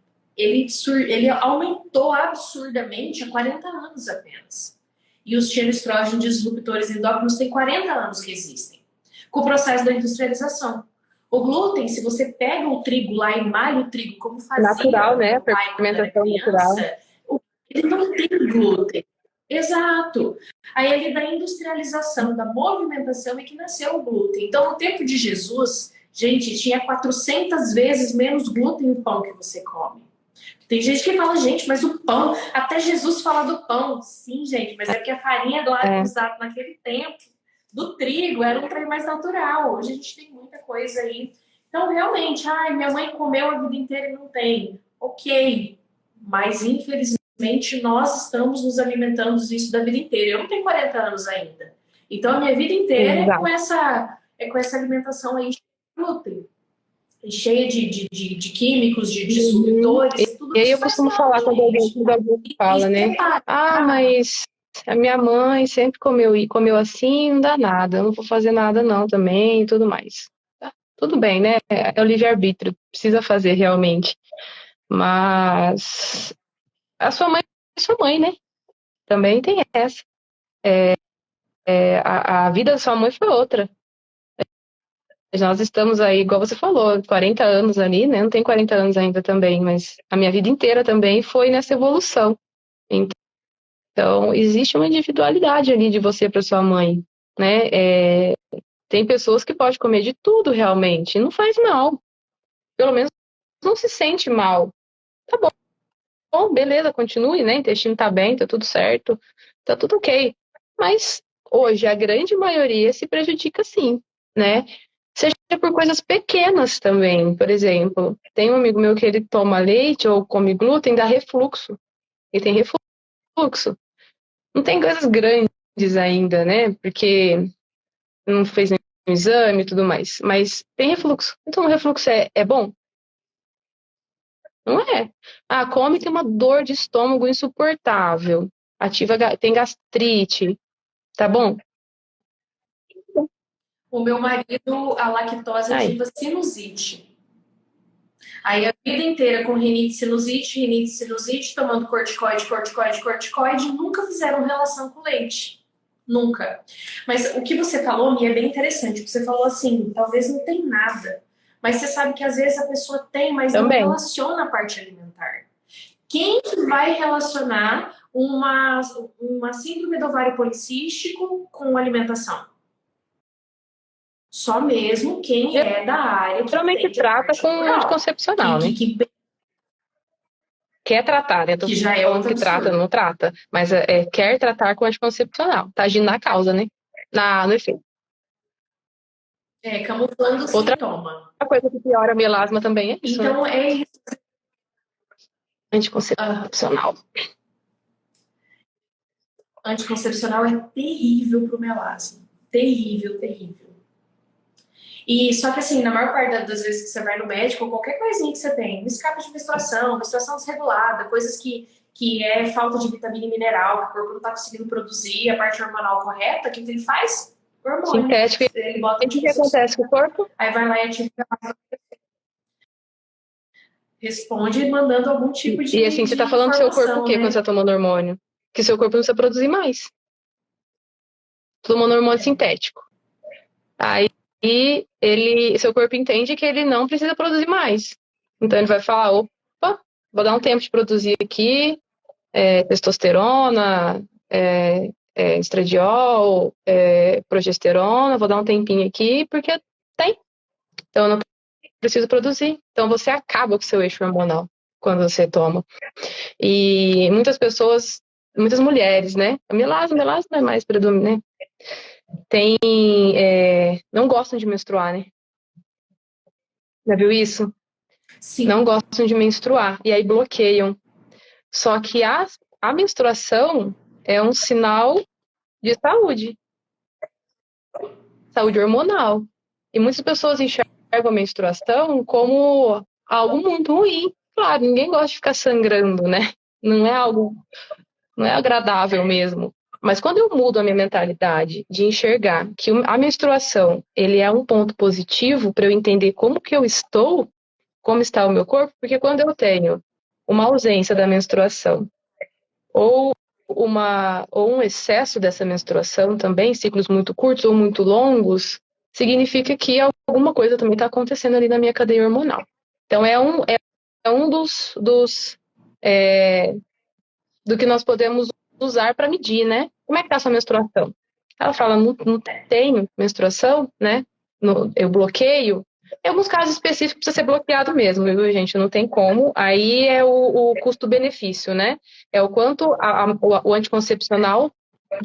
aumentou absurdamente há 40 anos apenas. E os xenoestrógenos disruptores endócrinos têm 40 anos que existem, com o processo da industrialização. O glúten, se você pega o trigo lá e malha o trigo como fazia natural, né? o pai quando era criança, ele não tem glúten. Exato. Aí ali da industrialização, da movimentação é que nasceu o glúten. Então, no tempo de Jesus, gente, tinha 400 vezes menos glúten no pão que você come. Tem gente que fala, gente, mas o pão, até Jesus fala do pão. Sim, gente, mas é porque a farinha lá usada naquele tempo do trigo era um trem mais natural. Hoje a gente tem muita coisa aí. Então, realmente, minha mãe comeu a vida inteira e não tem. Ok, mas infelizmente nós estamos nos alimentando disso da vida inteira. Eu não tenho 40 anos ainda. Então, a minha vida inteira é com essa alimentação aí de glúten. Cheia de químicos, de disruptores, tudo e aí isso eu costumo falar quando alguém fala, né? Mas a minha mãe sempre comeu assim, não dá nada, eu não vou fazer nada não também e tudo mais. Tá, tudo bem, né? É o livre-arbítrio, precisa fazer realmente. Mas a sua mãe é sua mãe, né? Também tem essa. A vida da sua mãe foi outra. Nós estamos aí, igual você falou, 40 anos ali, né? Não tem 40 anos ainda também, mas a minha vida inteira também foi nessa evolução. Então, existe uma individualidade ali de você para sua mãe, né? Tem pessoas que podem comer de tudo realmente, não faz mal. Pelo menos não se sente mal. Tá bom, beleza, continue, né? O intestino tá bem, tá tudo certo, tá tudo ok. Mas hoje a grande maioria se prejudica sim, né? Seja por coisas pequenas também. Por exemplo, tem um amigo meu que ele toma leite ou come glúten, dá refluxo. Ele tem refluxo. Não tem coisas grandes ainda, né? Porque não fez nenhum exame e tudo mais. Mas tem refluxo. Então o refluxo é bom? Não é. Come, tem uma dor de estômago insuportável. Tem gastrite. Tá bom? O meu marido, a lactose ativa sinusite. Aí a vida inteira com rinite, sinusite, tomando corticoide, nunca fizeram relação com leite. Nunca. Mas o que você falou, Mia, é bem interessante. Você falou assim, talvez não tem nada. Mas você sabe que às vezes a pessoa tem, mas não relaciona a parte alimentar. Quem que vai relacionar uma síndrome do ovário policístico com alimentação? Só mesmo quem é da área que Geralmente atende a trata parte com rural, anticoncepcional, né? Quer tratar, né? Tô que já é falando outro que trata, absurdo. não trata. Mas quer tratar com anticoncepcional. Tá agindo na causa, né? No efeito. Camuflando o Outra sintoma. coisa que piora a melasma também é isso, né? Então, é isso. Anticoncepcional. Anticoncepcional é terrível para o melasma. Terrível, terrível. E só que assim, na maior parte das vezes que você vai no médico, qualquer coisinha que você tem, escape de menstruação desregulada, coisas que é falta de vitamina e mineral, que o corpo não está conseguindo produzir a parte hormonal correta, o que ele faz? Hormônio. Sintético. Ele bota E o que anticoncepcional. acontece com o corpo? Aí vai lá e ativa, responde mandando algum tipo E assim, você de tá falando do seu corpo o informação, quê quando você né? tá tomando hormônio? Que seu corpo não precisa produzir mais. Tomando hormônio sintético. Aí seu corpo entende que ele não precisa produzir mais. Então ele vai falar, opa, vou dar um tempo de produzir aqui, testosterona, estradiol, progesterona, vou dar um tempinho aqui, porque tem. Então eu não preciso produzir. Então você acaba com o seu eixo hormonal quando você toma. E muitas pessoas, muitas mulheres, né? A melasma não é mais predominante, não gostam de menstruar, né? Já viu isso? Sim, Não gostam de menstruar e aí bloqueiam. Só que a menstruação é um sinal de saúde hormonal. E muitas pessoas enxergam a menstruação como algo muito ruim. Claro, ninguém gosta de ficar sangrando, né? Não é algo, não é agradável mesmo. Mas quando eu mudo a minha mentalidade de enxergar que a menstruação, ele é um ponto positivo para eu entender como que eu estou, como está o meu corpo, porque quando eu tenho uma ausência da menstruação ou ou um excesso dessa menstruação também, ciclos muito curtos ou muito longos, significa que alguma coisa também está acontecendo ali na minha cadeia hormonal. Então é um é, do que nós podemos usar para medir, né? Como é que está a sua menstruação? Ela fala, não tenho menstruação, né? Eu bloqueio. Em alguns casos específicos precisa ser bloqueado mesmo, viu, gente? Não tem como. Aí é o custo-benefício, né? É o quanto o anticoncepcional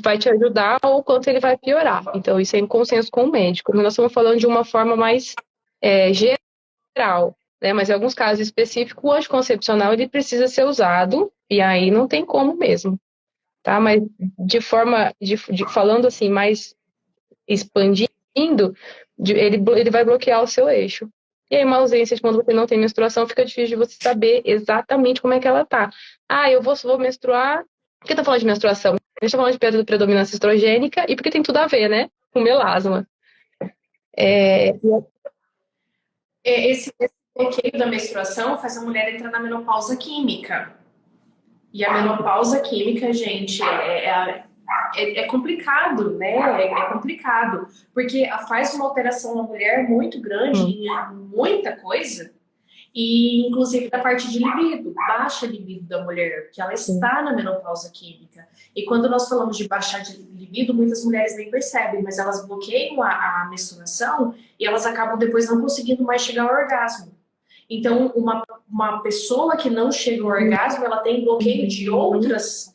vai te ajudar ou o quanto ele vai piorar. Então, isso é em consenso com o médico. Nós estamos falando de uma forma mais geral, né? Mas em alguns casos específicos, o anticoncepcional ele precisa ser usado e aí não tem como mesmo, tá? Mas falando assim, mais expandindo, ele vai bloquear o seu eixo. E aí, uma ausência de quando você não tem menstruação, fica difícil de você saber exatamente como é que ela tá. Ah, eu vou menstruar. Por que tá falando de menstruação? A gente tá falando de predominância estrogênica e porque tem tudo a ver, né? Com melasma. É, esse bloqueio da menstruação faz a mulher entrar na menopausa química. E a menopausa química, gente, é complicado, né? É complicado, porque faz uma alteração na mulher muito grande em muita coisa, e inclusive da parte de libido, baixa libido da mulher, que ela está na menopausa química. E quando nós falamos de baixar de libido, muitas mulheres nem percebem, mas elas bloqueiam a menstruação e elas acabam depois não conseguindo mais chegar ao orgasmo. Então, uma pessoa que não chega ao orgasmo, ela tem bloqueio de outras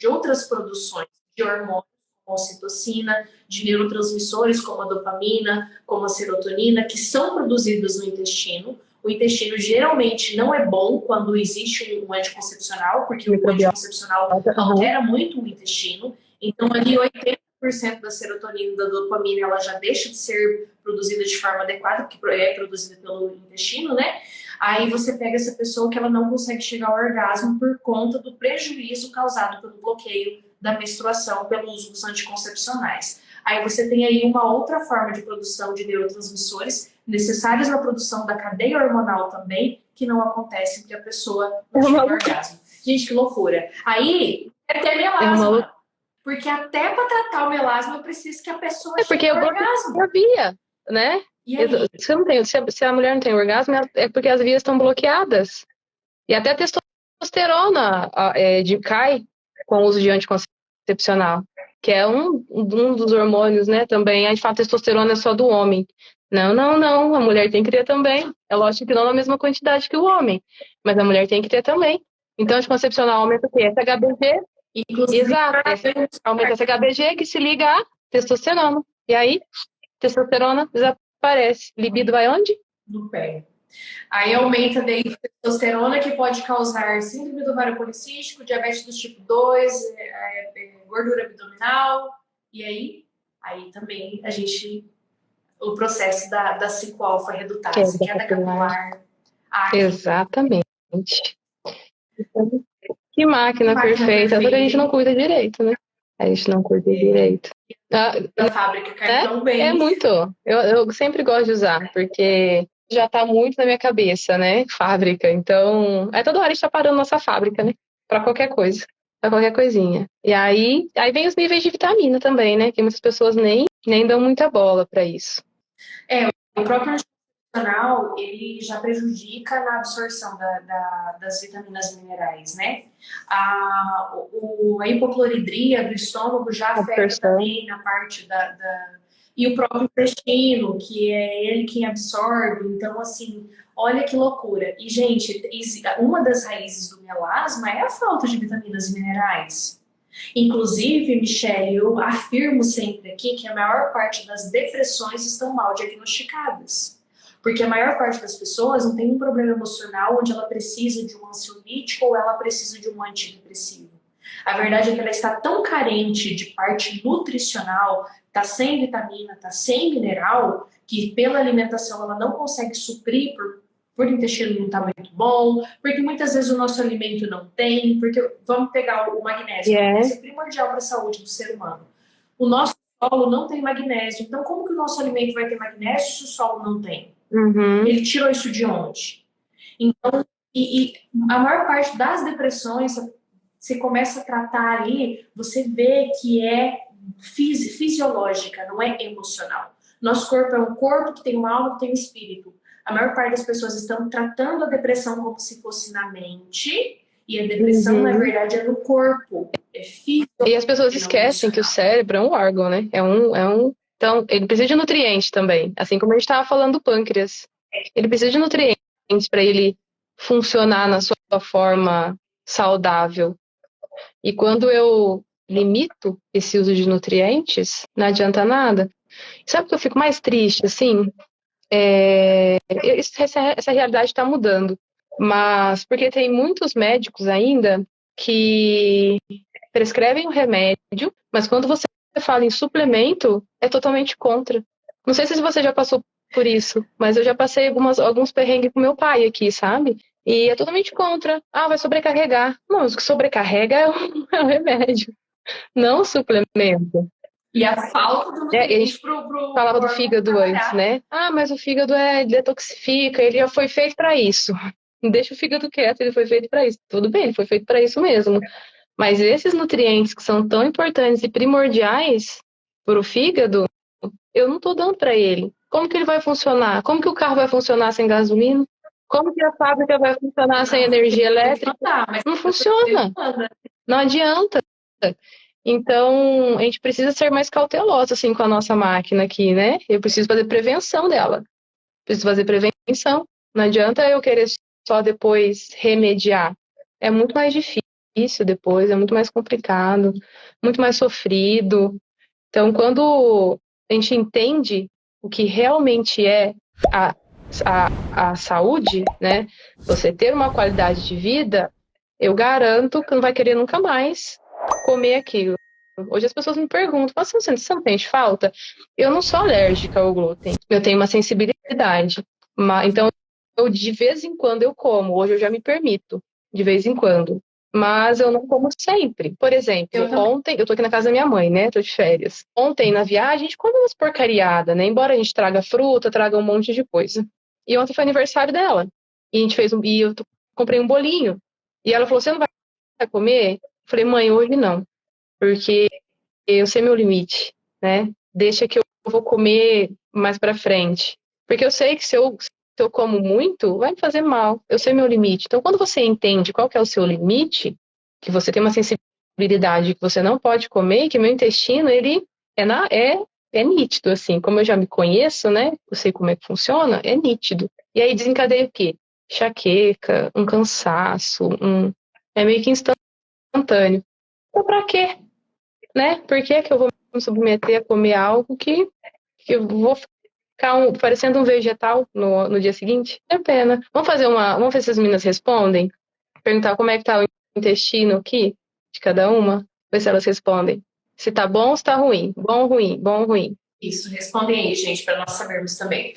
produções de hormônios, como a ocitocina, de neurotransmissores, como a dopamina, como a serotonina, que são produzidos no intestino. O intestino geralmente não é bom quando existe um anticoncepcional, porque o anticoncepcional altera muito o intestino. Então, ali 80% da serotonina e da dopamina ela já deixa de ser produzida de forma adequada, porque é produzida pelo intestino, né? Aí você pega essa pessoa que ela não consegue chegar ao orgasmo por conta do prejuízo causado pelo bloqueio da menstruação pelo uso dos anticoncepcionais. Aí você tem aí uma outra forma de produção de neurotransmissores necessários na produção da cadeia hormonal também, que não acontece porque a pessoa não chega ao orgasmo. Gente, que loucura. Aí, até melasma. Porque até para tratar o melasma eu preciso que a pessoa chegue ao orgasmo. A via, né? Se a mulher não tem orgasmo, é porque as vias estão bloqueadas. E até a testosterona testosterona cai com o uso de anticoncepcional, que é um dos hormônios, né? Também a gente fala que testosterona é só do homem. Não, não, não. A mulher tem que ter também. É lógico que não na mesma quantidade que o homem, mas a mulher tem que ter também. Então, anticoncepcional aumenta o quê? SHBG. Inclusive, Exato. Aumenta SHBG que se liga a testosterona. E aí, testosterona desaparece. Libido vai onde? no pé. Aí aumenta daí a testosterona, que pode causar síndrome do ovário policístico, diabetes do tipo 2, gordura abdominal. E aí também o processo da cicloalfa-redutase, queda capilar, acne. Exatamente. Que máquina perfeita. Só que a gente não cuida direito, né? A gente não cuida direito. A fábrica cai tão bem. É muito. Eu sempre gosto de usar, porque já tá muito na minha cabeça, né? Fábrica. Então, toda hora a gente tá parando nossa fábrica, né? Pra qualquer coisa. Pra qualquer coisinha. E aí vem os níveis de vitamina também, né? Que muitas pessoas nem dão muita bola pra isso. O próprio anticoncepcional, ele já prejudica na absorção das vitaminas e minerais, né? A hipocloridria do estômago já afeta também na parte e o próprio intestino, que é ele quem absorve. Então, assim, olha que loucura. E, gente, uma das raízes do melasma é a falta de vitaminas e minerais. Inclusive, Michele, eu afirmo sempre aqui que a maior parte das depressões estão mal diagnosticadas. Porque a maior parte das pessoas não tem um problema emocional onde ela precisa de um ansiolítico ou ela precisa de um antidepressivo. A verdade é que ela está tão carente de parte nutricional, está sem vitamina, está sem mineral, que pela alimentação ela não consegue suprir por intestino não está muito bom, porque muitas vezes o nosso alimento não tem, porque vamos pegar o magnésio, o magnésio é primordial para a saúde do ser humano. O nosso solo não tem magnésio, então como que o nosso alimento vai ter magnésio se o solo não tem? Ele tirou isso de onde? Então, e a maior parte das depressões, você começa a tratar ali, você vê que é fisiológica, não é emocional. Nosso corpo é um corpo que tem uma alma, que tem um espírito. A maior parte das pessoas estão tratando a depressão como se fosse na mente, e a depressão, na verdade, é no corpo. É físico. E as pessoas esquecem que o cérebro é um órgão, né? Então, ele precisa de nutrientes também. Assim como a gente estava falando do pâncreas. Ele precisa de nutrientes para ele funcionar na sua forma saudável. E quando eu limito esse uso de nutrientes, não adianta nada. Sabe o que eu fico mais triste, assim? Essa realidade está mudando, mas porque tem muitos médicos ainda que prescrevem o remédio, mas quando você fala em suplemento, é totalmente contra. Não sei se você já passou por isso, mas eu já passei alguns perrengues com meu pai aqui, sabe? E é totalmente contra. Vai sobrecarregar. Não, o que sobrecarrega é o remédio, não o suplemento. E a falta do nutriente falava do fígado antes, né? Mas o fígado detoxifica, ele já foi feito para isso. Deixa o fígado quieto, ele foi feito para isso. Tudo bem, ele foi feito para isso mesmo. Mas esses nutrientes que são tão importantes e primordiais para o fígado, eu não estou dando para ele. Como que ele vai funcionar? Como que o carro vai funcionar sem gasolina? Como que a fábrica vai funcionar sem energia elétrica? Não funciona. Não adianta. Então, a gente precisa ser mais cauteloso assim, com a nossa máquina aqui, né? Eu preciso fazer prevenção dela. Preciso fazer prevenção. Não adianta eu querer só depois remediar. É muito mais difícil depois, é muito mais complicado, muito mais sofrido. Então, quando a gente entende o que realmente é a saúde, né? Você ter uma qualidade de vida, eu garanto que não vai querer nunca mais comer aquilo. Hoje as pessoas me perguntam, mas você não sente falta? Eu não sou alérgica ao glúten, eu tenho uma sensibilidade. Então, de vez em quando eu como, hoje eu já me permito, de vez em quando. Mas eu não como sempre. Por exemplo, ontem, eu tô aqui na casa da minha mãe, né? Tô de férias. Ontem, na viagem, a gente come umas porcariadas, né? Embora a gente traga fruta, traga um monte de coisa. E ontem foi aniversário dela. E a gente comprei um bolinho. E ela falou, você não vai comer? Eu falei, mãe, hoje não. Porque eu sei meu limite, né? Deixa que eu vou comer mais pra frente. Porque eu sei que se eu se eu como muito, vai me fazer mal. Eu sei meu limite. Então, quando você entende qual que é o seu limite, que você tem uma sensibilidade que você não pode comer, que meu intestino, ele é nítido, assim. Como eu já me conheço, né? Eu sei como é que funciona, é nítido. E aí desencadeia o quê? Enxaqueca, um cansaço, é meio que instantâneo. Então, pra quê? Né? Por que que eu vou me submeter a comer algo que eu vou ficar parecendo um vegetal no dia seguinte? É pena. Vamos ver se as meninas respondem? Perguntar como é que tá o intestino aqui, de cada uma, ver se elas respondem. Se tá bom ou se tá ruim. Bom, ruim, bom, ruim. Isso, respondem aí, gente, para nós sabermos também.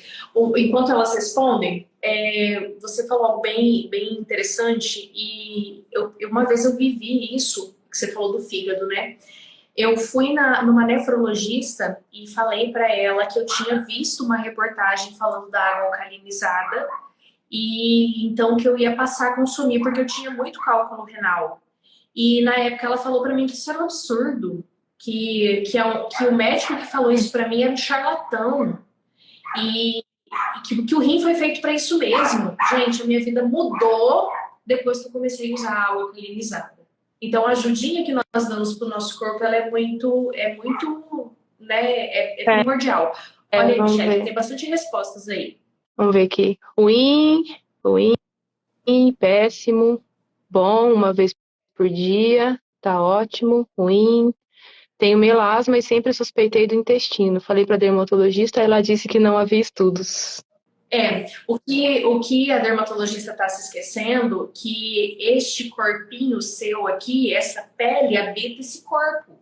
Enquanto elas respondem, você falou algo bem, bem interessante e uma vez eu vivi isso, que você falou do fígado, né? Eu fui numa nefrologista e falei para ela que eu tinha visto uma reportagem falando da água alcalinizada e então que eu ia passar a consumir porque eu tinha muito cálculo renal. E na época ela falou para mim que isso era um absurdo, que o médico que falou isso para mim era um charlatão e que o rim foi feito para isso mesmo. Gente, a minha vida mudou depois que eu comecei a usar água alcalinizada. Então, a ajudinha que nós damos para o nosso corpo, ela é muito, né, primordial. Olha aí, Michelle, tem bastante respostas aí. Vamos ver aqui. Ruim, péssimo, bom, uma vez por dia, tá ótimo, ruim. Tenho melasma e sempre suspeitei do intestino. Falei para a dermatologista, ela disse que não havia estudos. O que a dermatologista está se esquecendo, que este corpinho seu aqui, essa pele habita esse corpo.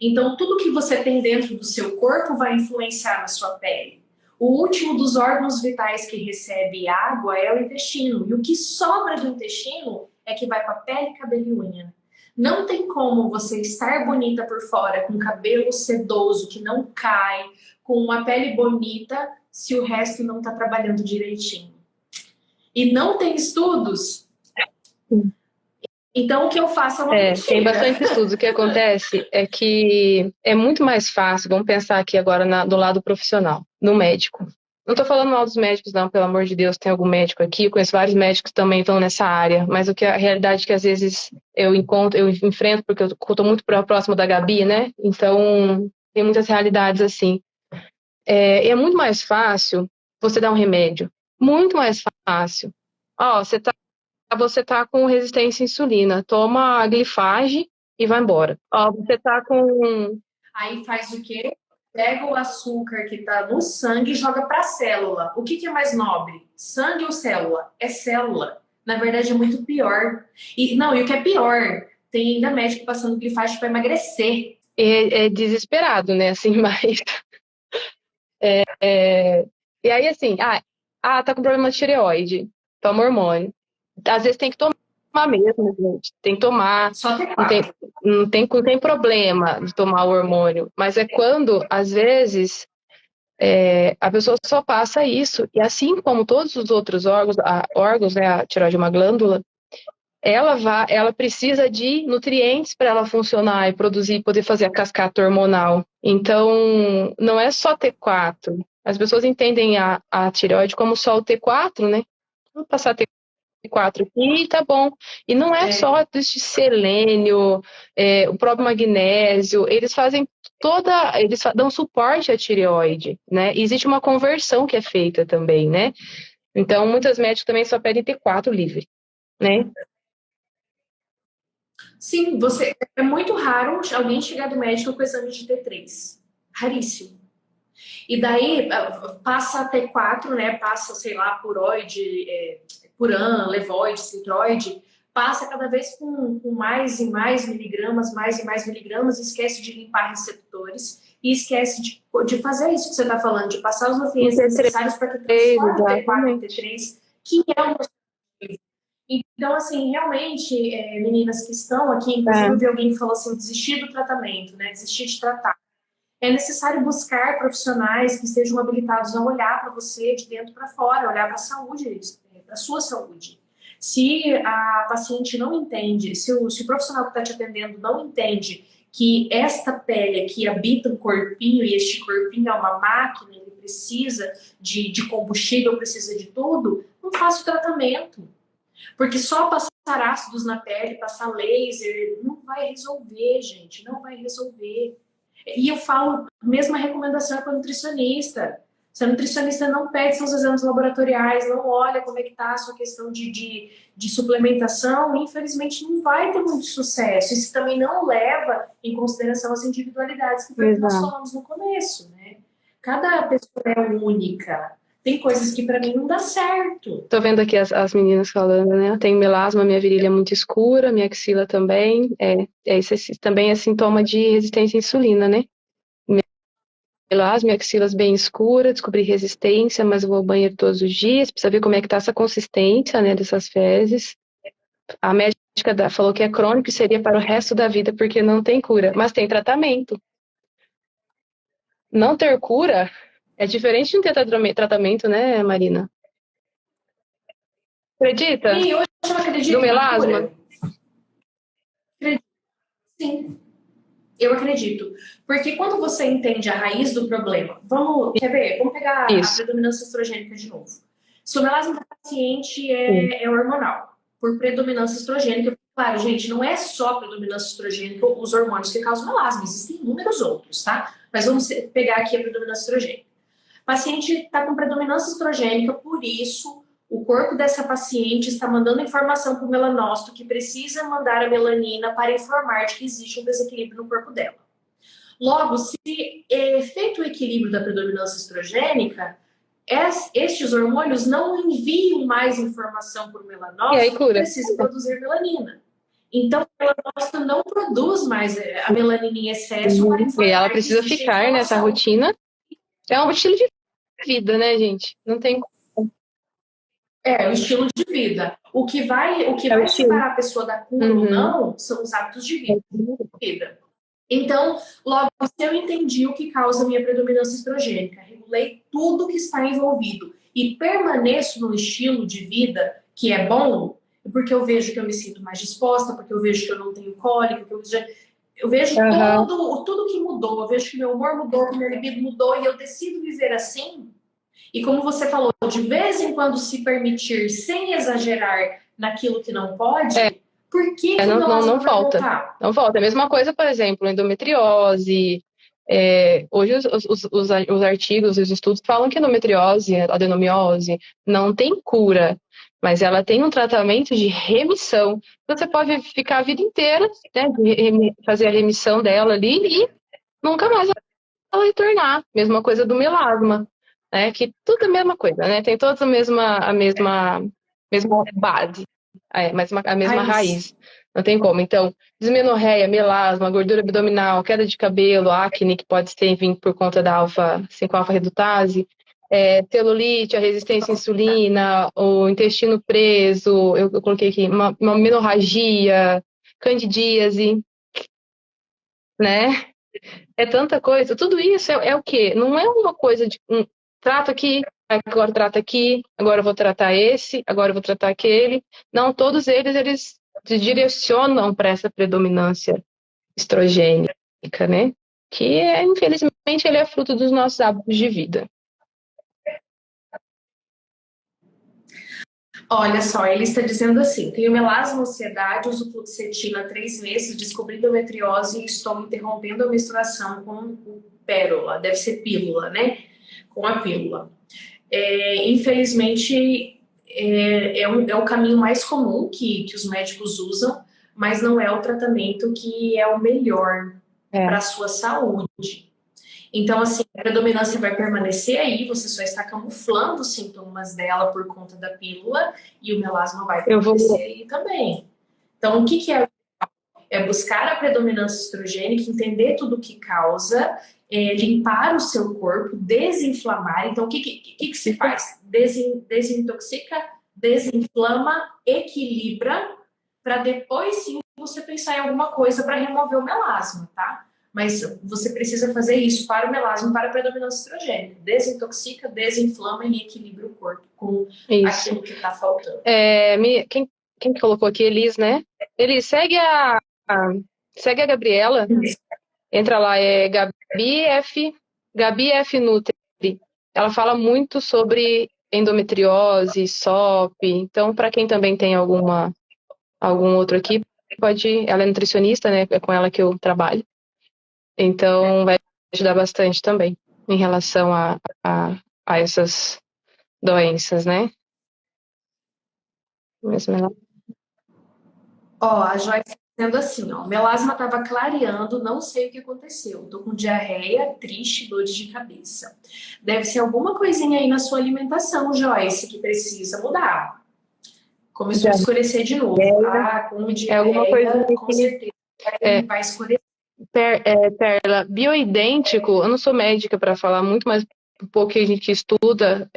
Então, tudo que você tem dentro do seu corpo vai influenciar na sua pele. O último dos órgãos vitais que recebe água é o intestino. E o que sobra do intestino é que vai para pele, cabelo e unha. Não tem como você estar bonita por fora, com cabelo sedoso que não cai, com uma pele bonita, se o resto não está trabalhando direitinho. E não tem estudos. Então, o que eu faço é uma mentira. Tem bastante estudos. O que acontece é que é muito mais fácil, vamos pensar aqui agora do lado profissional, no médico. Não estou falando mal dos médicos, não, pelo amor de Deus, tem algum médico aqui, eu conheço vários médicos que também estão nessa área, mas a realidade é que às vezes eu enfrento, porque eu estou muito próximo da Gabi, né? Então, tem muitas realidades assim. É muito mais fácil você dar um remédio. Muito mais fácil. Você tá com resistência à insulina. Toma a glifage e vai embora. Você tá com... Aí faz o quê? Pega o açúcar que está no sangue e joga para a célula. O que é mais nobre? Sangue ou célula? É célula. Na verdade, é muito pior. E o que é pior, tem ainda médico passando glifage para emagrecer. É desesperado, né? Assim, mas... E aí, assim, tá com problema de tireoide. Toma hormônio. Às vezes tem que tomar mesmo, gente. Tem que tomar. Só que não tem problema de tomar o hormônio. Mas é quando, às vezes, a pessoa só passa isso. E assim como todos os outros órgãos, né, a tireoide é uma glândula, ela precisa de nutrientes para ela funcionar e produzir, poder fazer a cascata hormonal. Então, não é só T4. As pessoas entendem a tireoide como só o T4, né? Vou passar T4 aqui e tá bom. E não é só de selênio, o próprio magnésio, eles dão suporte à tireoide, né? E existe uma conversão que é feita também, né? Então, muitos médicos também só pedem T4 livre, né? Sim, é muito raro alguém chegar do médico com exame de T3. Raríssimo. E daí passa a T4, né? Passa, sei lá, puroide, puran, levoide, centroide, passa cada vez com mais e mais miligramas, esquece de limpar receptores e esquece de fazer isso que você está falando, de passar os nutrientes necessários para que transforme o T4 em T3, que é o nosso. Então, assim, realmente, meninas que estão aqui, inclusive eu vi alguém que falou assim, desistir do tratamento, né? Desistir de tratar. É necessário buscar profissionais que estejam habilitados a olhar para você de dentro para fora, olhar para a saúde, para a sua saúde. Se a paciente não entende, se o profissional que está te atendendo não entende que esta pele aqui habita um corpinho e este corpinho é uma máquina, ele precisa de combustível, precisa de tudo, não faça o tratamento. Porque só passar ácidos na pele, passar laser, não vai resolver, gente, não vai resolver. E eu falo, mesma recomendação para nutricionista. Se a nutricionista não pede seus exames laboratoriais, não olha como é que está a sua questão de suplementação, infelizmente não vai ter muito sucesso. Isso também não leva em consideração as individualidades que foi o que nós falamos no começo, né? Cada pessoa é única. Tem coisas que para mim não dá certo. Tô vendo aqui as meninas falando, né? Eu tenho melasma, minha virilha é muito escura, minha axila também. Isso também é sintoma de resistência à insulina, né? Melasma, minha axila bem escura, descobri resistência, mas eu vou ao banheiro todos os dias. Precisa ver como é que tá essa consistência, né, dessas fezes. A médica falou que é crônico e seria para o resto da vida, porque não tem cura. Mas tem tratamento. Não ter cura é diferente de não ter tratamento, né, Marina? Acredita? E hoje eu acredito do melasma? Sim, eu acredito. Porque quando você entende a raiz do problema, quer ver? Vamos pegar a predominância estrogênica de novo. Se o melasma do paciente é hormonal, por predominância estrogênica, claro, gente, não é só predominância estrogênica os hormônios que causam melasma, existem inúmeros outros, tá? Mas vamos pegar aqui a predominância estrogênica. O paciente está com predominância estrogênica, por isso o corpo dessa paciente está mandando informação para o melanócito que precisa mandar a melanina para informar de que existe um desequilíbrio no corpo dela. Logo, se é feito o equilíbrio da predominância estrogênica, estes hormônios não enviam mais informação para o melanócito que precisa produzir melanina. Então, o melanócito não produz mais a melanina em excesso para informar. E ela precisa ficar nessa rotina. É um estilo de vida, né, gente? Não tem como. É, o estilo de vida. O que vai separar a pessoa da cura ou não são os hábitos de vida. Então, logo, se eu entendi o que causa a minha predominância estrogênica, regulei tudo que está envolvido e permaneço no estilo de vida que é bom, porque eu vejo que eu me sinto mais disposta, porque eu vejo que eu não tenho cólica, eu vejo tudo que mudou, eu vejo que meu humor mudou, que meu libido mudou e eu decido viver assim. E como você falou, de vez em quando se permitir sem exagerar naquilo que não pode, por que não volta? Voltar? Não volta. É a mesma coisa, por exemplo, endometriose. Hoje os artigos, os estudos falam que endometriose, adenomiose, não tem cura, mas ela tem um tratamento de remissão. Você pode ficar a vida inteira, né, fazer a remissão dela ali e nunca mais ela retornar. Mesma coisa do melasma. Que tudo é a mesma coisa, né? Tem todos a mesma base, a mesma raiz. Não tem como. Então, dismenorreia, melasma, gordura abdominal, queda de cabelo, acne, que pode ter vindo por conta da 5-alfa-redutase, celulite, a resistência à insulina, o intestino preso, eu coloquei aqui, uma menorragia, candidíase, né? É tanta coisa. Tudo isso é o quê? Não é uma coisa de trato aqui, agora trata aqui, agora eu vou tratar esse, agora eu vou tratar aquele. Não, todos eles se direcionam para essa predominância estrogênica, né? Que, infelizmente, ele é fruto dos nossos hábitos de vida. Olha só, ele está dizendo assim: tenho melasma, ansiedade, uso fluoxetina há 3 meses, descobri endometriose e estou interrompendo a menstruação com o pérola, deve ser pílula, né? Com a pílula. Infelizmente, é o caminho mais comum que os médicos usam, mas não é o tratamento que é o melhor para a sua saúde. Então, assim, a predominância vai permanecer aí, você só está camuflando os sintomas dela por conta da pílula e o melasma vai permanecer aí também. Então, o que é? É buscar a predominância estrogênica, entender tudo o que causa, limpar o seu corpo, desinflamar. Então, o que se faz? Desintoxica, desinflama, equilibra, para depois sim você pensar em alguma coisa para remover o melasma, tá? Mas você precisa fazer isso para o melasma, para a predominância estrogênica. Desintoxica, desinflama e equilibra o corpo com aquilo que está faltando. Quem colocou aqui? Elis, né? Elis, segue a Gabriela. Entra lá, Gabi F. Nutri. ela fala muito sobre endometriose, SOP. Então, para quem também tem algum outro aqui, pode. Ela é nutricionista, né? É com ela que eu trabalho. Então, vai ajudar bastante também em relação a essas doenças, né? Mesmo ela... Ó, a Joyce dizendo assim, ó, melasma estava clareando, não sei o que aconteceu. Tô com diarreia, triste, dores de cabeça. Deve ser alguma coisinha aí na sua alimentação, Joyce, que precisa mudar. Começou a escurecer de novo, tá? Com É alguma coisinha diarreia, com que certeza é, vai escurecer. Perla, bioidêntico, eu não sou médica para falar muito, mas um pouco que a gente estuda,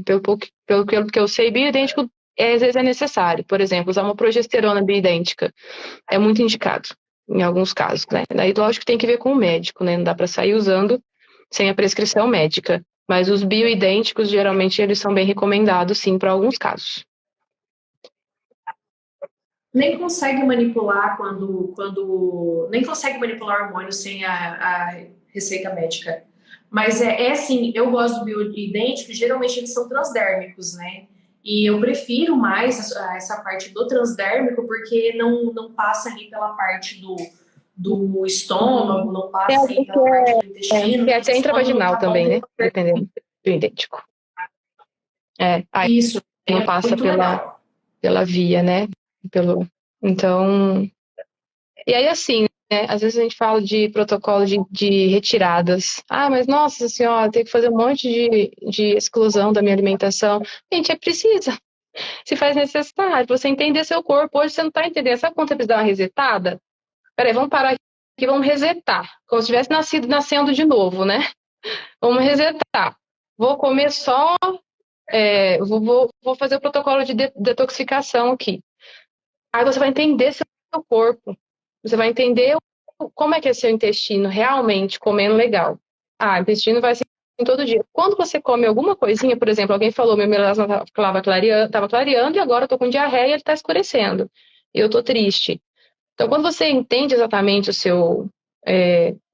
pelo que eu sei, bioidêntico às vezes é necessário. Por exemplo, usar uma progesterona bioidêntica é muito indicado, em alguns casos, né? Daí, lógico que tem que ver com o médico, né? Não dá para sair usando sem a prescrição médica. Mas os bioidênticos, geralmente, eles são bem recomendados, sim, para alguns casos. Nem consegue manipular nem consegue manipular hormônio sem a receita médica. Mas é assim, eu gosto do bioidêntico, geralmente eles são transdérmicos, né? E eu prefiro mais essa parte do transdérmico porque não passa ali pela parte do estômago, não Tem passa algum aí pela parte do intestino. que é até Quando não intravaginal tá bom, também, né? Dependendo do idêntico. Aí isso não é passa muito legal. pela via, né? Então, e aí assim, né? Às vezes a gente fala de protocolo de retiradas. Ah, mas nossa senhora, tem que fazer um monte de exclusão da minha alimentação. Gente, é precisa. Se faz necessário. Você entender seu corpo. Hoje você não está entendendo. Sabe quando você precisa dar uma resetada? Peraí, vamos parar aqui, vamos resetar. Como se tivesse nascendo de novo, né? Vamos resetar. Vou comer só. Vou fazer o protocolo de detoxificação aqui. Aí você vai entender seu corpo. Você vai entender como é que é seu intestino realmente comendo legal. Ah, o intestino vai assim todo dia. Quando você come alguma coisinha, por exemplo, alguém falou, meu melasma estava clareando e agora eu tô com diarreia e ele está escurecendo. Eu tô triste. Então, quando você entende exatamente o seu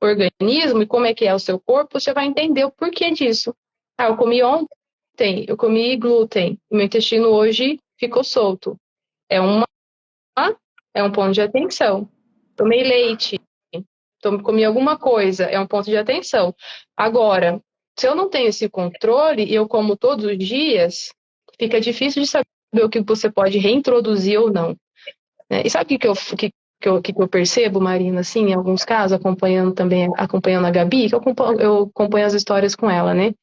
organismo e como é que é o seu corpo, você vai entender o porquê disso. Ah, eu comi ontem, eu comi glúten, meu intestino hoje ficou solto. É uma é um ponto de atenção. Tomei leite, comi alguma coisa, é um ponto de atenção. Agora, se eu não tenho esse controle e eu como todos os dias, fica difícil de saber o que você pode reintroduzir ou não. Né? E sabe o que eu percebo, Marina, assim, em alguns casos, acompanhando a Gabi, que eu acompanho as histórias com ela, né?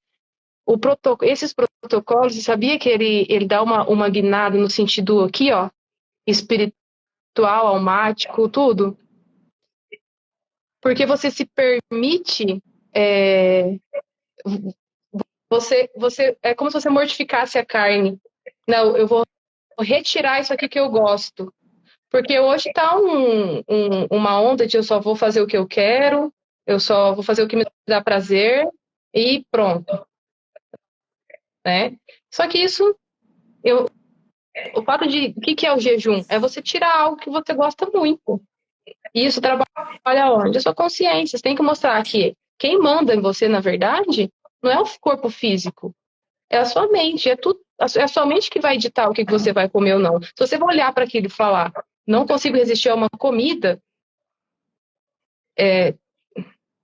Esses protocolos, você sabia que ele dá uma guinada no sentido aqui, ó, espiritual, almático, tudo? Porque você se permite. É, você é como se você mortificasse a carne. Não, eu vou retirar isso aqui que eu gosto. Porque hoje tá uma onda de eu só vou fazer o que eu quero, eu só vou fazer o que me dá prazer e pronto, né? Só que isso, o fato de, o que é o jejum? É você tirar algo que você gosta muito. E isso trabalha onde? A sua consciência. Você tem que mostrar que quem manda em você, na verdade, não é o corpo físico, é a sua mente. É a sua mente que vai ditar o que você vai comer ou não. Se você vai olhar para aquilo e falar, não consigo resistir a uma comida,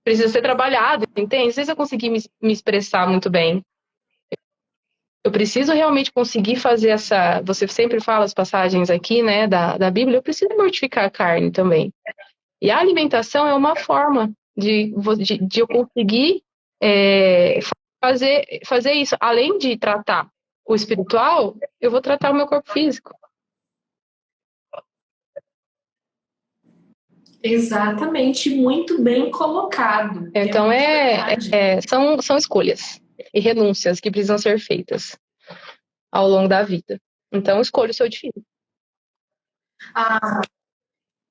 precisa ser trabalhado, entende? Não sei se eu consegui me expressar muito bem. Eu preciso realmente conseguir fazer essa. Você sempre fala as passagens aqui, né, da Bíblia, eu preciso mortificar a carne também. E a alimentação é uma forma de eu conseguir é, fazer isso. Além de tratar o espiritual, eu vou tratar o meu corpo físico. Exatamente, muito bem colocado. Então, Verdade. são escolhas e renúncias que precisam ser feitas ao longo da vida. Então, escolha o seu destino. Ah,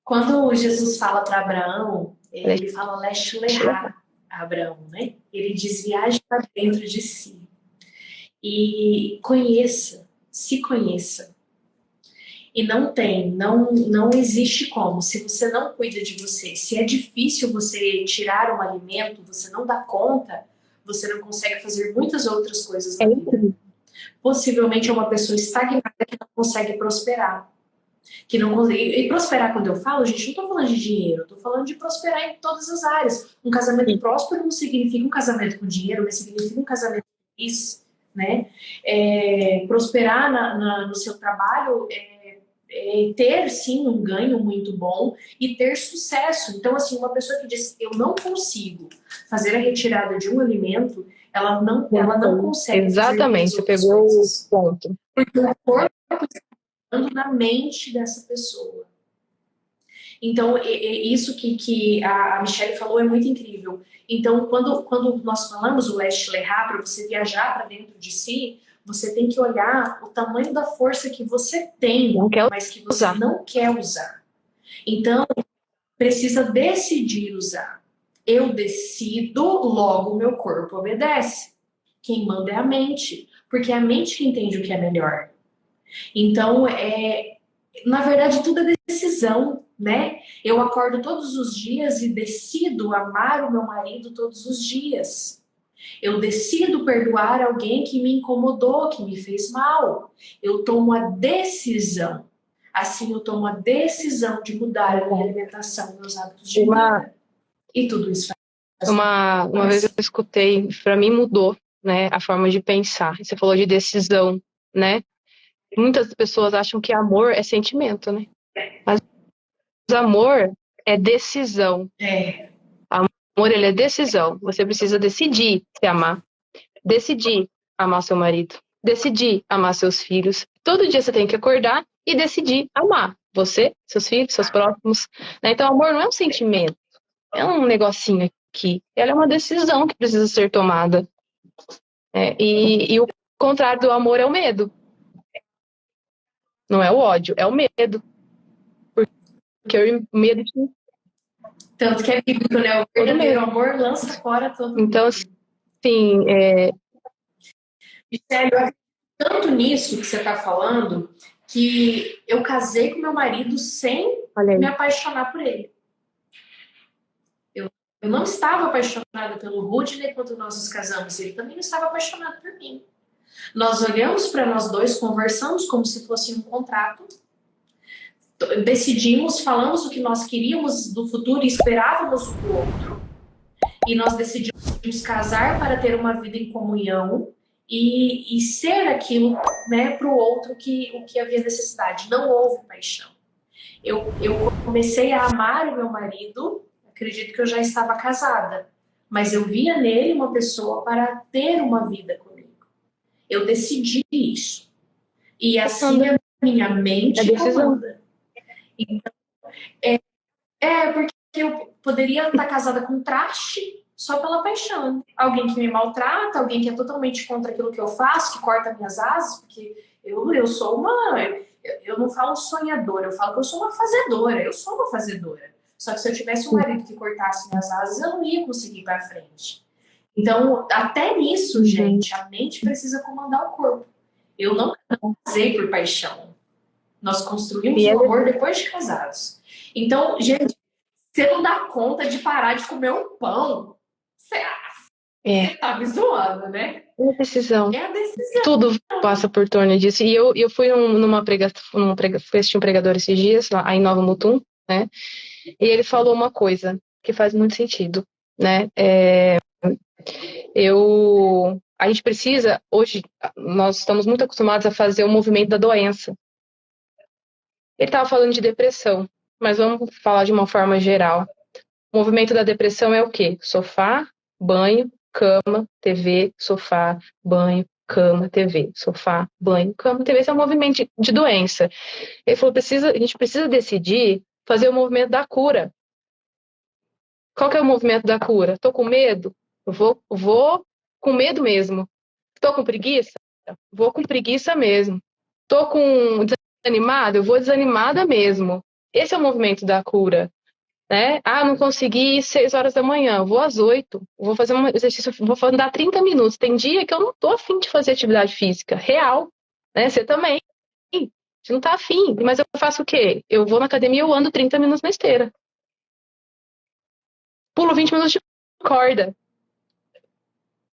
quando Jesus fala para Abraão, ele fala Lech Leha a Abraão, né? Ele diz viaje para dentro de si e conheça, se conheça. E não existe como. Se você não cuida de você, se é difícil você tirar um alimento, você não dá conta, você não consegue fazer muitas outras coisas na vida. Possivelmente é uma pessoa estagnada que não consegue prosperar. Que não consegue... E prosperar, quando eu falo, gente, não estou falando de dinheiro, estou falando de prosperar em todas as áreas. Um casamento próspero não significa um casamento com dinheiro, mas significa um casamento feliz, né? Prosperar no seu trabalho ter, sim, um ganho muito bom e ter sucesso. Então, assim, uma pessoa que diz eu não consigo fazer a retirada de um alimento, ela não consegue Exatamente, fazer você pegou coisas. o ponto. Porque o corpo está na mente dessa pessoa. Então, isso que a Michelle falou é muito incrível. Então, quando nós falamos o Leste Lerá, para você viajar para dentro de si, você tem que olhar o tamanho da força que você tem, mas que você não quer usar. Então, precisa decidir usar. Eu decido, logo o meu corpo obedece. Quem manda é a mente, porque é a mente que entende o que é melhor. Então, na verdade, tudo é decisão, né? Eu acordo todos os dias e decido amar o meu marido todos os dias. Eu decido perdoar alguém que me incomodou, que me fez mal. Eu tomo a decisão. Assim, eu tomo a decisão de mudar a minha alimentação, meus hábitos de vida. E tudo isso faz uma vez eu escutei, para mim mudou, né, a forma de pensar. Você falou de decisão, né? Muitas pessoas acham que amor é sentimento, né? Mas amor é decisão. Amor, ele é decisão. Você precisa decidir se amar. Decidir amar seu marido. Decidir amar seus filhos. Todo dia você tem que acordar e decidir amar você, seus filhos, seus próximos. Né? Então, amor não é um sentimento. É um negocinho aqui. Ela é uma decisão que precisa ser tomada. E o contrário do amor é o medo. Não é o ódio, é o medo. Porque o medo te... Tanto que é bíblico, né? O verdadeiro amor lança fora todo mundo. Então, assim, Michelle, eu acredito tanto nisso que você está falando, que eu casei com meu marido sem me apaixonar por ele. Eu não estava apaixonada pelo Rudney quando nós nos casamos. Ele também não estava apaixonado por mim. Nós olhamos para nós dois, conversamos como se fosse um contrato, decidimos, falamos o que nós queríamos do futuro e esperávamos o outro, e nós decidimos casar para ter uma vida em comunhão e ser aquilo, né, para o outro o que havia necessidade. Não houve paixão. Eu comecei a amar o meu marido, acredito que eu já estava casada, mas eu via nele uma pessoa para ter uma vida comigo. Eu decidi isso. E assim a minha mente comanda. Então, porque eu poderia estar casada com traste só pela paixão. Alguém que me maltrata, alguém que é totalmente contra aquilo que eu faço, que corta minhas asas, porque eu sou uma... Eu não falo sonhadora, eu falo que eu sou uma fazedora. Eu sou uma fazedora. Só que se eu tivesse um marido que cortasse minhas asas, eu não ia conseguir ir para frente. Então, até nisso, gente, a mente precisa comandar o corpo. Eu não casei por paixão. Nós construímos um amor depois de casados. Então, gente, você não dá conta de parar de comer um pão. Você tá me zoando, né? É a decisão. É a decisão. Tudo passa por torno disso. E eu fui assistir um pregador esses dias, lá em Nova Mutum, né? E ele falou uma coisa que faz muito sentido, né? A gente precisa, hoje, nós estamos muito acostumados a fazer o movimento da doença. Ele estava falando de depressão, mas vamos falar de uma forma geral. O movimento da depressão é o quê? Sofá, banho, cama, TV, sofá, banho, cama, TV, sofá, banho, cama, TV. Esse é um movimento de doença. Ele falou, a gente precisa decidir fazer o movimento da cura. Qual que é o movimento da cura? Tô com medo? Vou com medo mesmo. Tô com preguiça? Vou com preguiça mesmo. Tô com desanimada? Eu vou desanimada mesmo. Esse é o movimento da cura. Né? Não consegui ir 6 horas da manhã, vou às 8, vou fazer um exercício, vou andar 30 minutos. Tem dia que eu não tô afim de fazer atividade física, real, né? Você também, você não tá afim, mas eu faço o quê? Eu vou na academia, eu ando 30 minutos na esteira. Pulo 20 minutos de corda.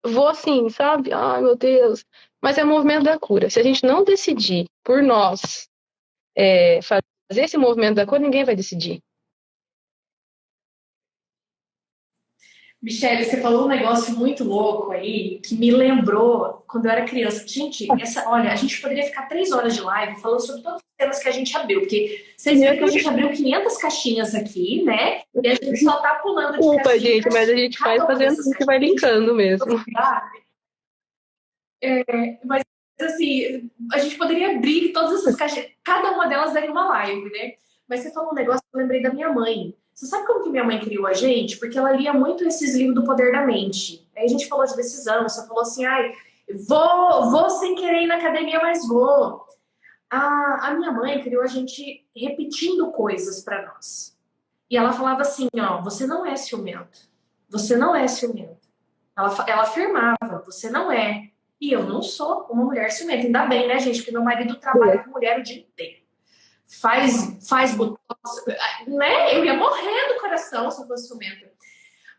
vou assim, sabe? Ai, meu Deus. Mas é o movimento da cura. Se a gente não decidir por nós fazer esse movimento da cura, ninguém vai decidir. Michele, você falou um negócio muito louco aí que me lembrou quando eu era criança. Gente, olha, a gente poderia ficar 3 horas de live falando sobre todos os temas que a gente abriu, porque vocês viram que a gente abriu 500 caixinhas aqui, né? E a gente só tá pulando de Desculpa, caixinha gente, mas a gente vai fazendo isso que vai linkando mesmo. Mas assim, a gente poderia abrir todas essas caixinhas, cada uma delas daria uma live, né? Mas você falou um negócio que eu lembrei da minha mãe. Você sabe como que minha mãe criou a gente? Porque ela lia muito esses livros do Poder da Mente. Aí a gente falou de decisão, você falou assim, ai, vou sem querer ir na academia, mas vou. A minha mãe criou a gente repetindo coisas para nós. E ela falava assim, ó, você não é ciumento. Você não é ciumento. Ela afirmava, você não é. E eu não sou uma mulher ciumenta. Ainda bem, né, gente? Porque meu marido trabalha com mulher o dia inteiro. Faz botox, né? Eu ia morrer do coração se eu fosse ciumenta.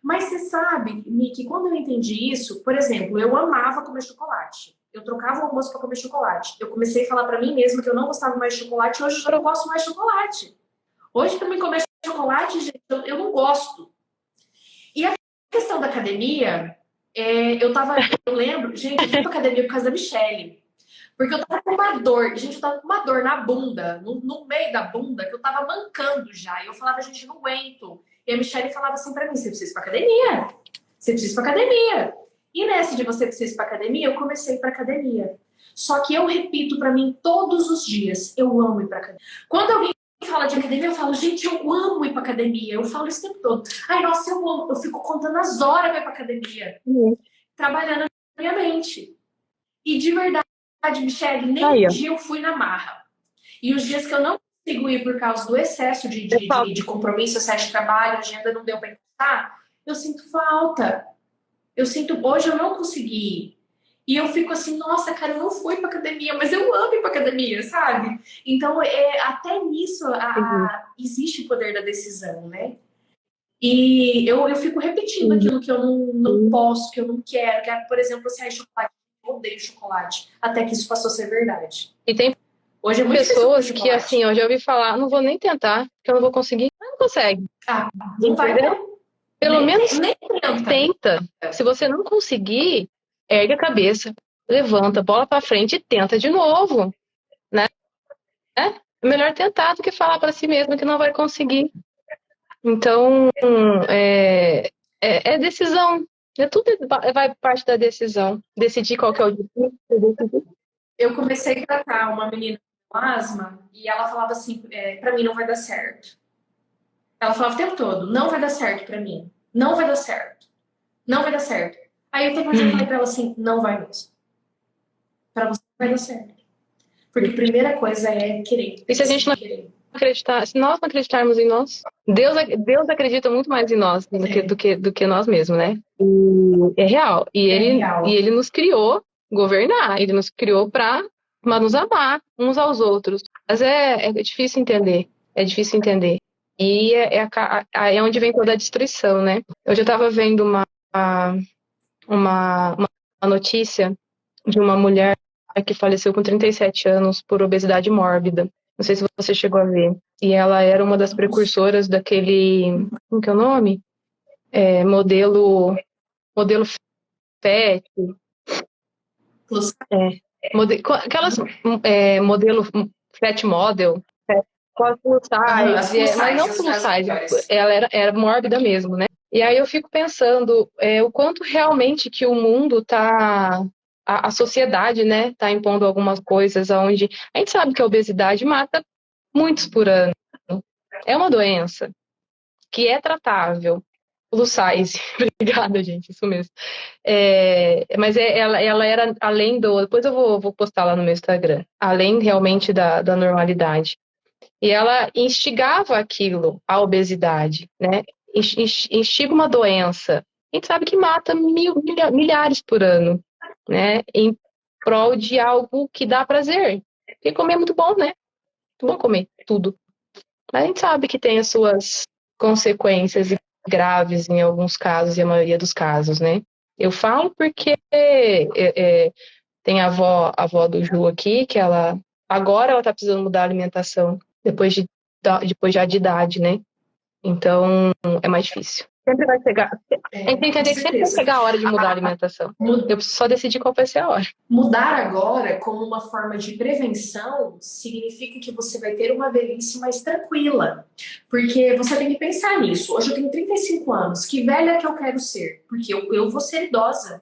Mas você sabe, Nick, quando eu entendi isso, por exemplo, eu amava comer chocolate. Eu trocava o almoço para comer chocolate. Eu comecei a falar para mim mesma que eu não gostava mais de chocolate. Hoje eu já não gosto mais de chocolate. Hoje, para mim comer chocolate, gente, eu não gosto. E a questão da academia, eu lembro, gente, eu fui pra academia por causa da Michelle. Porque eu tava com uma dor, gente, eu tava com uma dor na bunda, no meio da bunda, que eu tava mancando já. E eu falava, gente, não aguento. E a Michelle falava assim pra mim, você precisa ir pra academia. Você precisa ir pra academia. E nessa de você precisa ir pra academia, eu comecei a ir pra academia. Só que eu repito pra mim todos os dias, eu amo ir pra academia. Quando alguém fala de academia, eu falo, gente, eu amo ir pra academia. Eu falo isso o tempo todo. Ai, nossa, eu amo. Eu fico contando as horas pra ir pra academia. Trabalhando na minha mente. E de verdade, Michelle, nem um dia eu fui na marra. E os dias que eu não consigo ir por causa do excesso de compromisso, excesso de trabalho, a agenda não deu para encaixar, eu sinto falta. Hoje eu não consegui ir. E eu fico assim, nossa, cara, eu não fui pra academia, mas eu amo ir pra academia, sabe? Então, até nisso existe o poder da decisão, né? E eu fico repetindo aquilo que eu não posso, que eu não quero. Que é, por exemplo, assim, chocolate, eu odeio chocolate. Até que isso passou a ser verdade. E tem Hoje é muito pessoas que, assim, eu já ouvi falar, não vou nem tentar, porque eu não vou conseguir. Não consegue. Não vai ter. Pelo menos tenta. Se você não conseguir, ergue a cabeça, levanta, bola pra frente e tenta de novo, né? É melhor tentar do que falar para si mesmo que não vai conseguir. Então, é decisão. Tudo vai parte da decisão. Decidir qual que é o difícil. Eu comecei a tratar uma menina com asma e ela falava assim, para mim não vai dar certo. Ela falava o tempo todo, não vai dar certo para mim. Não vai dar certo. Não vai dar certo. Aí teve um dia eu falei pra ela assim, não vai mesmo. Pra você não vai dar certo. Porque a primeira coisa é querer. E se a gente não acreditar, se nós não acreditarmos em nós, Deus acredita muito mais em nós do que nós mesmos, né? E é real. E ele nos criou governar, ele nos criou para nos amar uns aos outros. Mas é difícil entender. É difícil entender. E é onde vem toda a destruição, né? Hoje eu estava vendo uma notícia de uma mulher que faleceu com 37 anos por obesidade mórbida. Não sei se você chegou a ver. E ela era uma das precursoras daquele... Como que é o nome? Modelo FET. Aquelas modelo FET Model. Plus size, mas não plus size. Ela era mórbida mesmo, né? E aí eu fico pensando o quanto realmente que o mundo tá... A sociedade, né, tá impondo algumas coisas onde a gente sabe que a obesidade mata muitos por ano. É uma doença que é tratável. Plus size. Obrigada, gente, isso mesmo. Mas ela era além do... Depois eu vou postar lá no meu Instagram. Além realmente da normalidade. E ela instigava aquilo, a obesidade, né? Instiga uma doença. A gente sabe que mata milhares por ano, né? Em prol de algo que dá prazer. Porque comer é muito bom, né? Muito bom comer tudo. Mas a gente sabe que tem as suas consequências graves em alguns casos e a maioria dos casos, né? Eu falo porque tem a avó do Ju aqui, que agora ela tá precisando mudar a alimentação, depois já de idade, né? Então, é mais difícil. Sempre vai chegar. A gente tem que Com entender que sempre vai certeza. chegar a hora de mudar a alimentação. Eu preciso só decidir qual vai ser a hora. Mudar agora como uma forma de prevenção significa que você vai ter uma velhice mais tranquila. Porque você tem que pensar nisso. Hoje eu tenho 35 anos. Que velha que eu quero ser? Porque eu vou ser idosa.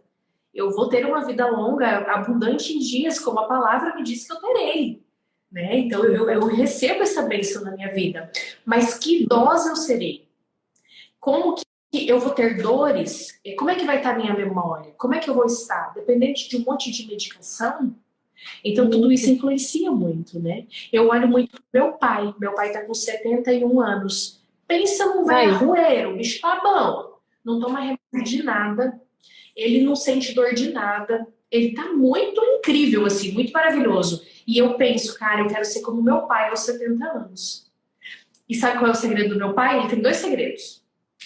Eu vou ter uma vida longa, abundante em dias, como a palavra me diz que eu terei. Né? Então eu recebo essa bênção na minha vida. Mas que idosa eu serei? Como que eu vou ter dores? Como é que vai estar a minha memória? Como é que eu vou estar? Dependente de um monte de medicação? Então, tudo isso influencia muito, né? Eu olho muito pro meu pai. Meu pai tá com 71 anos. Pensa num velho arrueiro, o bicho tá bom. Não toma remédio de nada. Ele não sente dor de nada. Ele tá muito incrível, assim, muito maravilhoso. E eu penso, cara, eu quero ser como meu pai aos 70 anos. E sabe qual é o segredo do meu pai? Ele tem 2 segredos.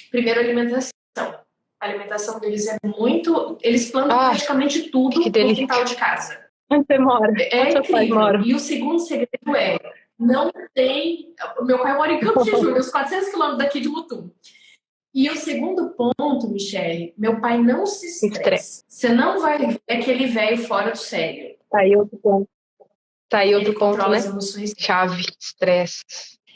Primeiro, alimentação. A alimentação deles é muito... Eles plantam praticamente tudo no quintal de casa. Onde você mora? É incrível. E o segundo segredo é... Não tem... O meu pai mora em Campos de Júlio, uns 400 quilômetros daqui de Mutum. E o segundo ponto, Michele, meu pai não se estressa. Você não vai ver aquele velho fora do sério. Tá aí outro ponto. Tá aí outro Ele ponto, controla né? as emoções. Chave, estresse.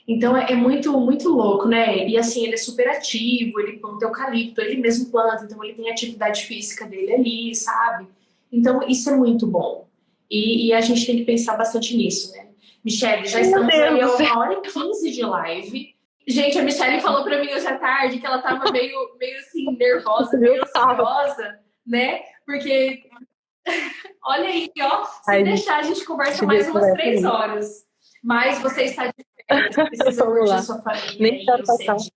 Então é muito, muito louco, né? E assim, ele é super ativo, ele planta eucalipto, ele mesmo planta, então ele tem a atividade física dele ali, sabe? Então isso é muito bom. E a gente tem que pensar bastante nisso, né? Michele, já estamos aí a 1h15 de live. Gente, a Michele falou pra mim hoje à tarde que ela tava meio assim, nervosa, meio ansiosa, né? Porque, olha aí, ó, se deixar a gente conversa mais umas 3 horas. Mas você está de férias, precisa curtir sua família aí, eu sei disso.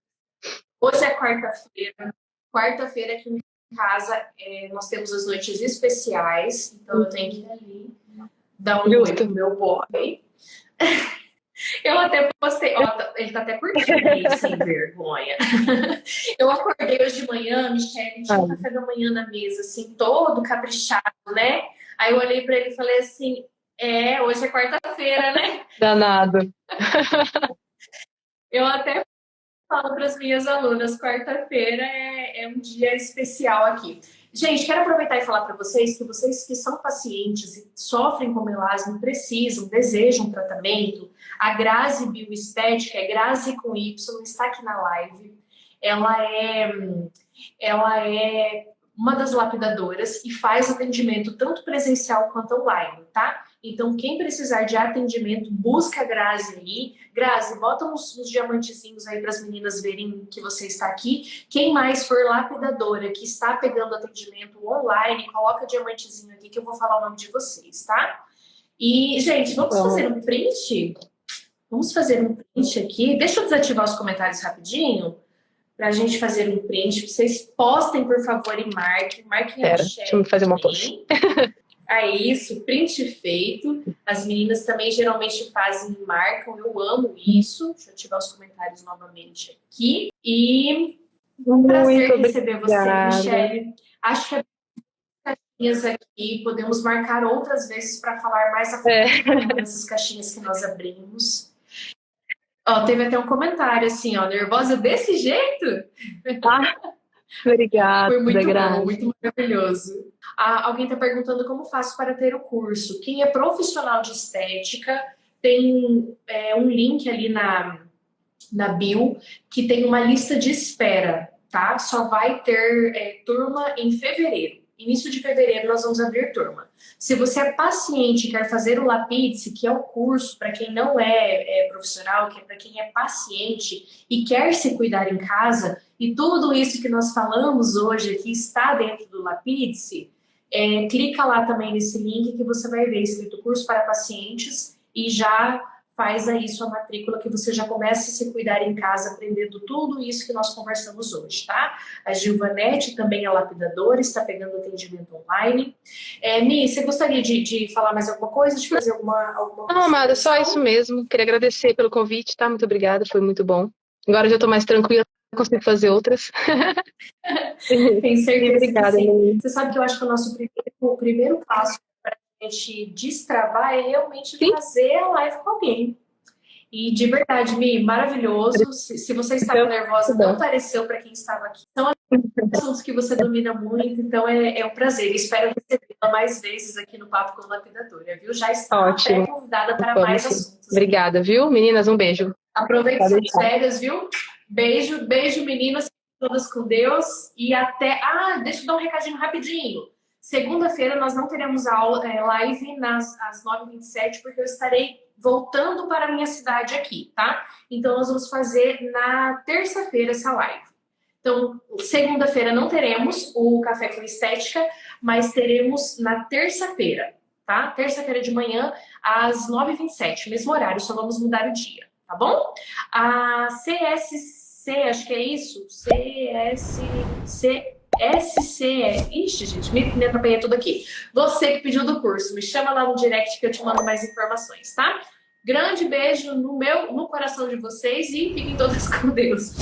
Hoje é quarta-feira. Quarta-feira aqui em casa nós temos as noites especiais, então eu tenho que ir ali dar um oi pro meu boy. Eu até postei, ó, ele tá até curtindo aí, sem vergonha. Eu acordei hoje de manhã, Michele, tinha um café da manhã na mesa, assim, todo caprichado, né? Aí eu olhei pra ele e falei assim, hoje é quarta-feira, né? Danado. Eu até falo para as minhas alunas, quarta-feira é um dia especial aqui. Gente, quero aproveitar e falar para vocês que são pacientes e sofrem com melasma, precisam, desejam tratamento, a Grazi Bioestética, é Grazi com Y, está aqui na live. Ela é uma das lapidadoras e faz atendimento tanto presencial quanto online, tá? Então, quem precisar de atendimento, busca a Grazi aí. Grazi, bota uns diamantezinhos aí para as meninas verem que você está aqui. Quem mais for lapidadora que está pegando atendimento online, coloca diamantezinho aqui que eu vou falar o nome de vocês, tá? E, gente, vamos fazer um print? Vamos fazer um print aqui. Deixa eu desativar os comentários rapidinho para a gente fazer um print. Vocês postem, por favor, e marquem. Marquem a Michele. Deixa eu fazer uma pose. Isso, print feito. As meninas também geralmente fazem e marcam. Eu amo isso. Deixa eu ativar os comentários novamente aqui. E prazer receber você, Michele. Acho que caixinhas aqui, podemos marcar outras vezes para falar mais a fundo dessas caixinhas que nós abrimos. Ó, teve até um comentário assim, ó, nervosa desse jeito? Obrigada, foi muito bom, muito maravilhoso. Alguém está perguntando como faço para ter o curso. Quem é profissional de estética tem um link ali na bio que tem uma lista de espera, tá? Só vai ter turma em fevereiro. Início de fevereiro nós vamos abrir turma. Se você é paciente e quer fazer o Lapide-se, que é o curso para quem não é profissional, que é para quem é paciente e quer se cuidar em casa, e tudo isso que nós falamos hoje aqui está dentro do Lapide-se, clica lá também nesse link que você vai ver escrito curso para pacientes e já faz aí sua matrícula que você já começa a se cuidar em casa aprendendo tudo isso que nós conversamos hoje, tá? A Gilvanete também é lapidadora, está pegando atendimento online. Mi, você gostaria de falar mais alguma coisa, de fazer alguma Não, amada, só isso mesmo. Queria agradecer pelo convite, tá? Muito obrigada, foi muito bom. Agora eu já tô mais tranquila. consigo fazer outras. Tenho certeza Obrigada, que sim. Mimi. Você sabe que eu acho que o primeiro passo para a gente destravar é realmente Sim. fazer a live com alguém. E de verdade, Mi, maravilhoso. Se você estava nervosa, não pareceu para quem estava aqui. São assuntos que você domina muito, então é um prazer. Espero recebê-la mais vezes aqui no Papo com Lapidadora, viu? Já está até convidada para mais assuntos. Obrigada, viu? Meninas, um beijo. Aproveite suas férias, viu? Beijo, beijo, meninas, todas com Deus. E até. Ah, deixa eu dar um recadinho rapidinho. Segunda-feira nós não teremos live às 9h27, porque eu estarei voltando para a minha cidade aqui, tá? Então nós vamos fazer na terça-feira essa live. Então, segunda-feira não teremos o Café com Estética, mas teremos na terça-feira, tá? Terça-feira de manhã, às 9h27, mesmo horário, só vamos mudar o dia, tá bom? A CSC, acho que é isso? SCE. Ixi, gente, me atrapalhei tudo aqui. Você que pediu do curso, me chama lá no direct que eu te mando mais informações, tá? Grande beijo no coração de vocês e fiquem todas com Deus.